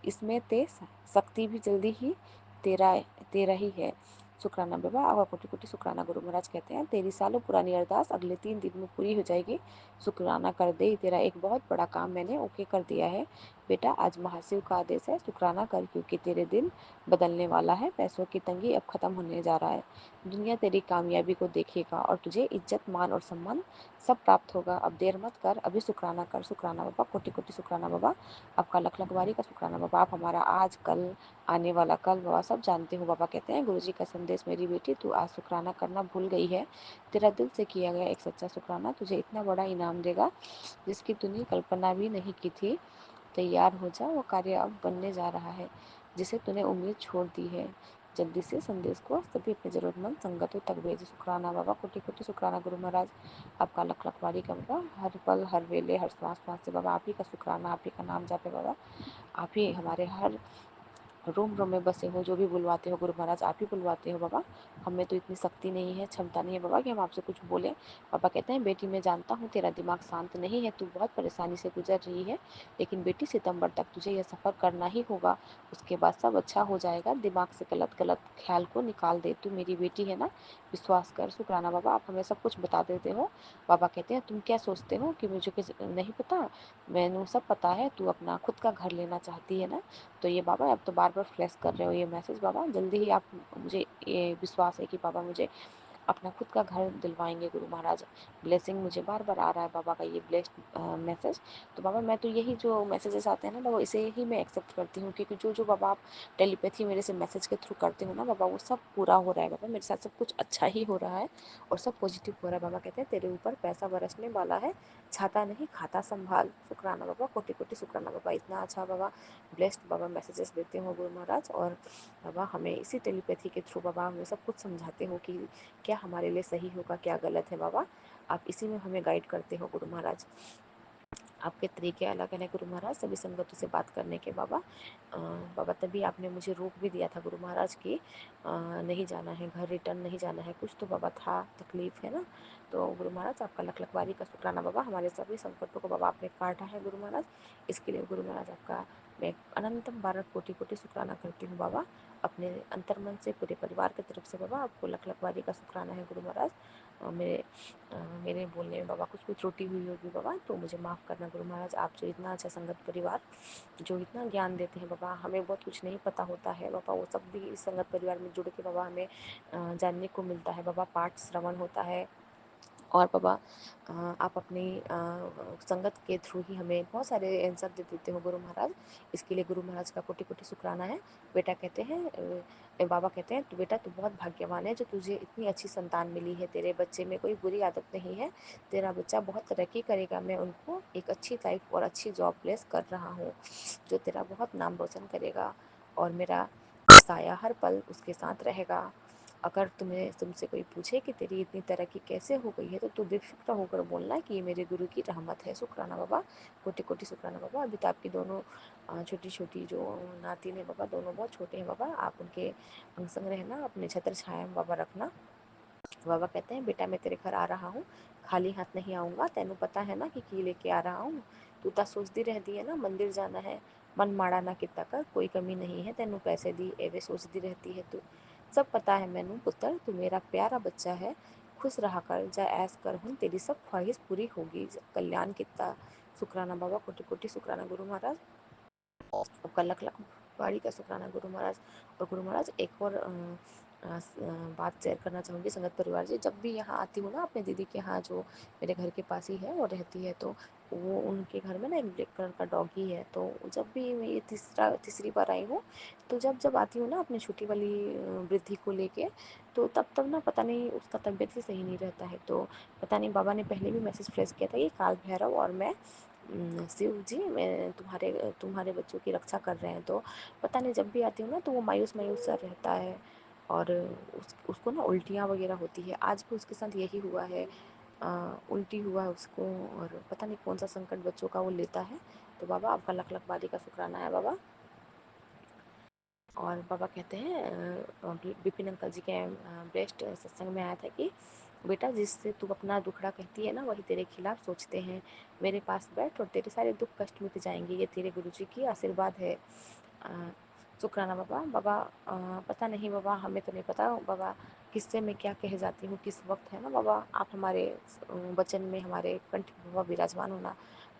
इसमें ते शक्ति भी जल्दी ही तेरा तेरा ही है। शुक्राना बाबा, आवा कोटि कोटि शुक्राना गुरु महाराज। कहते हैं तेरी सालों पुरानी अरदास अगले 3 दिन में पूरी हो जाएगी, शुक्राना कर दे, तेरा एक बहुत बड़ा काम मैंने ओके कर दिया है बेटा। आज महाशिव का आदेश है, शुक्राना कर, क्योंकि तेरे दिन बदलने वाला है। पैसों की तंगी अब खत्म होने जा रहा है, दुनिया तेरी कामयाबी को देखेगा और तुझे इज्जत मान और सम्मान सब प्राप्त होगा। अब देर मत कर, अभी शुक्राना कर। शुक्राना बाबा, कोटि कोटि शुक्राना बाबा। आपका लख लख बारी का शुक्राना बाबा। आप हमारा आज कल आने वाला कल बाबा सब जानते हो। बाबा कहते हैं गुरुजी का संदेश, मेरी बेटी तू आज शुक्राना करना भूल गई है, तेरा दिल से किया गया एक सच्चा शुक्राना तुझे इतना बड़ा इनाम देगा जिसकी तूने कल्पना भी नहीं की थी। तैयार हो जा, वो कार्य अब बनने जा रहा है जिसे तूने उम्मीद छोड़ दी है। जल्दी से संदेश को सभी अपने जरूरतमंद संगतों तक भेजे। शुक्राना बाबा, कोटि कोटि शुक्राना गुरु महाराज। आपका लख लख बारी का बाबा। हर पल हर वेले हर श्वास श्वास से बाबा आप ही का शुक्राना, आप ही का नाम जापे बाबा। आप ही हमारे हर रोम रोम में बसे हो, जो भी बुलवाते हो गुरु महाराज आप ही बुलवाते हो बाबा। हमें तो इतनी शक्ति नहीं है, क्षमता नहीं है बाबा कि हम आपसे कुछ बोलें। पापा कहते हैं बेटी मैं जानता हूँ तेरा दिमाग शांत नहीं है, तू बहुत परेशानी से गुजर रही है, लेकिन बेटी सितंबर तक तुझे यह सफ़र करना ही होगा, उसके बाद सब अच्छा हो जाएगा। दिमाग से गलत गलत ख्याल को निकाल दे, तू मेरी बेटी है ना, विश्वास कर। शुक्राना बाबा आप हमें सब कुछ बता देते हो। बाबा कहते हैं तुम क्या सोचते हो कि मुझे कुछ नहीं पता, मैंने सब पता है, तू अपना खुद का घर लेना चाहती है ना। तो ये बाबा अब तो बार बार फ्लैश कर रहे हो ये मैसेज बाबा, जल्दी ही आप, मुझे ये विश्वास है कि बाबा मुझे अपना खुद का घर दिलवाएंगे गुरु महाराज। ब्लेसिंग मुझे बार बार आ रहा है बाबा का ये ब्लेस्ड मैसेज। तो बाबा मैं तो यही जो मैसेजेस आते हैं ना बाबा, इसे ही मैं एक्सेप्ट करती हूँ, क्योंकि जो जो बाबा आप टेलीपैथी मेरे से मैसेज के थ्रू करते हो ना बाबा, वो सब पूरा हो रहा है बाबा, मेरे साथ सब कुछ अच्छा ही हो रहा है और सब पॉजिटिव हो रहा है। बाबा कहते हैं तेरे ऊपर पैसा बरसने वाला है, छाता नहीं खाता संभाल। शुक्राना बाबा, कोटि कोटि शुक्राना बाबा, इतना अच्छा बाबा ब्लेस्ड बाबा मैसेजेस देते हो गुरु महाराज। और बाबा हमें इसी टेलीपैथी के थ्रू बाबा हमें सब कुछ समझाते हो कि क्या हमारे लिए सही होगा क्या गलत है बाबा, आप इसी में हमें गाइड करते हो गुरु महाराज। आपके तरीके अलग हैं गुरु महाराज सभी संगतों से बात करने के बाबा। बाबा तभी आपने मुझे रोक भी दिया था गुरु महाराज की नहीं जाना है घर, रिटर्न नहीं जाना है, कुछ तो बाबा था तकलीफ है ना। तो गुरु महाराज आपका लख लख बारी का शुक्राना बाबा, हमारे सभी संकटों को बाबा आपने काटा है गुरु महाराज, इसके लिए गुरु महाराज आपका मैं अनंतम बारह कोटि कोटि शुक्राना करती हूँ बाबा, अपने अंतर्मन से पूरे परिवार की तरफ से बाबा आपको लख लख बारी का शुक्राना है गुरु महाराज। मेरे बोलने में बाबा कुछ भी त्रुटि हुई होगी बाबा तो मुझे माफ़ करना गुरु महाराज। आप जो इतना अच्छा संगत परिवार जो इतना ज्ञान देते हैं बाबा, हमें बहुत कुछ नहीं पता होता है बाबा, वो सब भी इस संगत परिवार में जुड़ के बाबा हमें जानने को मिलता है बाबा, पाठ श्रवण होता है। और बाबा आप अपनी संगत के थ्रू ही हमें बहुत सारे आंसर दे देते हो गुरु महाराज, इसके लिए गुरु महाराज का कोटि कोटि शुक्राना है। बेटा कहते हैं बाबा कहते हैं तो बेटा तू बहुत भाग्यवान है जो तुझे इतनी अच्छी संतान मिली है, तेरे बच्चे में कोई बुरी आदत नहीं है, तेरा बच्चा बहुत तरक्की करेगा, मैं उनको एक अच्छी लाइफ और अच्छी जॉब प्लेस कर रहा हूँ जो तेरा बहुत नाम रोशन करेगा, और मेरा साया हर पल उसके साथ रहेगा। अगर तुमसे कोई पूछे कि तेरी इतनी तरक्की कैसे हो गई है तो तू बेफिक्र होकर बोलना कि ये मेरे गुरु की रहमत है। शुक्राना बाबा, कोटि कोटि शुक्राना बाबा। अभी तो आपकी दोनों छोटी छोटी जो नातिन है बाबा, दोनों बहुत छोटे हैं बाबा, आप उनके अंग संग रहना, अपने छत्र छाया में बाबा रखना। बाबा कहते हैं बेटा मैं तेरे घर आ रहा हूँ, खाली हाथ नहीं आऊँगा, तेनू पता है ना कि की लेके आ रहा हूँ, तू तो सोचती रहती है ना मंदिर जाना है, मन माड़ा ना किता कर, कोई कमी नहीं है, तेनू पैसे दी एवे सोचती रहती है तू, सब पता है मैनू पुत्र, तू मेरा प्यारा बच्चा है, खुश रहा कर, जा ऐस कर हूँ तेरी सब ख्वाहिश पूरी होगी, कल्याण किता। शुक्राना बाबा, कोटि कोटि शुक्राना गुरु महाराज, आपका लख लख बाड़ी का शुक्राना गुरु महाराज। और गुरु महाराज एक और बात शेयर करना चाहूँगी संगत परिवार जी, जब भी यहाँ आती हूँ ना अपने दीदी के यहाँ जो मेरे घर के पास ही है वो रहती है, तो वो उनके घर में ना एक ब्लैक कलर का डॉगी है, तो जब भी मैं ये तीसरी बार आई हूँ, तो जब जब आती हूँ ना अपनी छोटी वाली वृद्धि को लेके, तो तब तब ना पता नहीं उसका तबीयत ही सही नहीं रहता है, तो पता नहीं बाबा ने पहले भी मैसेज फ्रेश किया था, ये काल भैरव और मैं शिव जी मैं तुम्हारे बच्चों की रक्षा कर रहे हैं, तो पता नहीं जब भी आती हूँ ना तो वो मायूस मायूस सा रहता है, और उसको ना उल्टियाँ वगैरह होती है, आज भी उसके साथ यही हुआ है, उल्टी हुआ है उसको, और पता नहीं कौन सा संकट बच्चों का वो लेता है। तो बाबा आपका लख लख बारी का शुक्राना है बाबा। और बाबा कहते हैं विपिन अंकल जी के बेस्ट सत्संग में आया था कि बेटा जिससे तू अपना दुखड़ा कहती है ना वही तेरे खिलाफ सोचते हैं, मेरे पास बैठ और तेरे सारे दुख कष्ट मिट जाएंगे, ये तेरे गुरु जी की आशीर्वाद है। अ, शुक्राना बाबा। बाबा पता नहीं बाबा, हमें तो नहीं पता बाबा किससे मैं क्या कह जाती हूँ किस वक्त, है ना बाबा, आप हमारे वचन में हमारे कंठ में बाबा विराजमान होना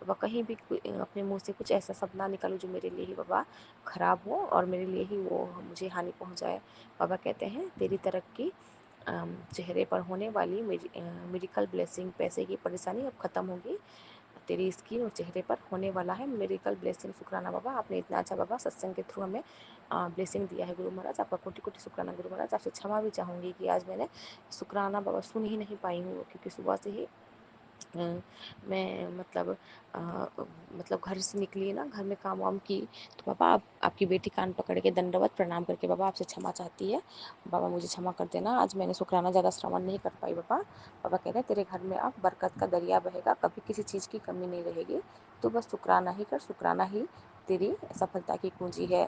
बाबा, कहीं भी अपने मुंह से कुछ ऐसा शब्द ना निकालो जो मेरे लिए ही बाबा खराब हो और मेरे लिए ही वो मुझे हानि पहुंचाए। बाबा कहते हैं तेरी तरक्की चेहरे पर होने वाली मेडिकल ब्लेसिंग, पैसे की परेशानी अब ख़त्म होगी, तेरी स्किन और चेहरे पर होने वाला है मेडिकल ब्लेसिंग। शुक्राना बाबा, आपने इतना अच्छा बाबा सत्संग के थ्रू हमें ब्लेसिंग दिया है गुरु महाराज, आपका कोटि कोटि शुक्राना गुरु महाराज। आपसे क्षमा भी चाहूँगी कि आज मैंने शुक्राना बाबा सुन ही नहीं पाई हूँ, क्योंकि सुबह से ही मैं मतलब घर से निकली ना, घर में काम वाम की, तो बाबा आपकी बेटी कान पकड़ के दंडवत प्रणाम करके बाबा आपसे क्षमा चाहती है, बाबा मुझे क्षमा कर देना, आज मैंने शुक्राना ज़्यादा श्रवण नहीं कर पाई बाबा। बाबा कह रहे हैं तेरे घर में अब बरकत का दरिया बहेगा, कभी किसी चीज़ की कमी नहीं रहेगी, तो बस शुक्राना ही कर, शुक्राना ही तेरी सफलता की कुंजी है।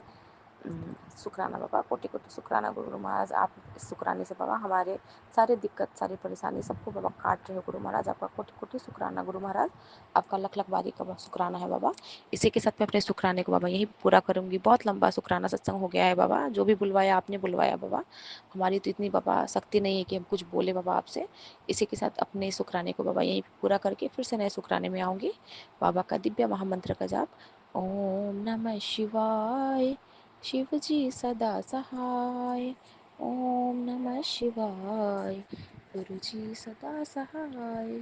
शुक्राना बाबा, कोटि कोटि शुक्राना गुरु महाराज। आप इस शुक्राने से बाबा हमारे सारे दिक्कत, सारी परेशानी सबको बाबा काट रहे हो गुरु महाराज। आपका कोटि कोटि शुक्राना गुरु महाराज। आपका लख लख बारी का शुक्राना है बाबा। इसी के साथ मैं अपने शुक्राने को बाबा यही पूरा करूंगी। बहुत लंबा शुक्राना सत्संग हो गया है बाबा, जो भी बुलवाया आपने बुलवाया बाबा। हमारी तो इतनी बाबा शक्ति नहीं है कि हम कुछ बोले बाबा आपसे। इसी के साथ अपने शुक्राने को बाबा यही पूरा करके फिर से नए शुक्राने में आऊंगी। बाबा का दिव्य महामंत्र का जाप, ओम नमः शिवाय, शिव जी सदा सहाय। ओम नमः शिवाय, गुरु जी सदा सहाय।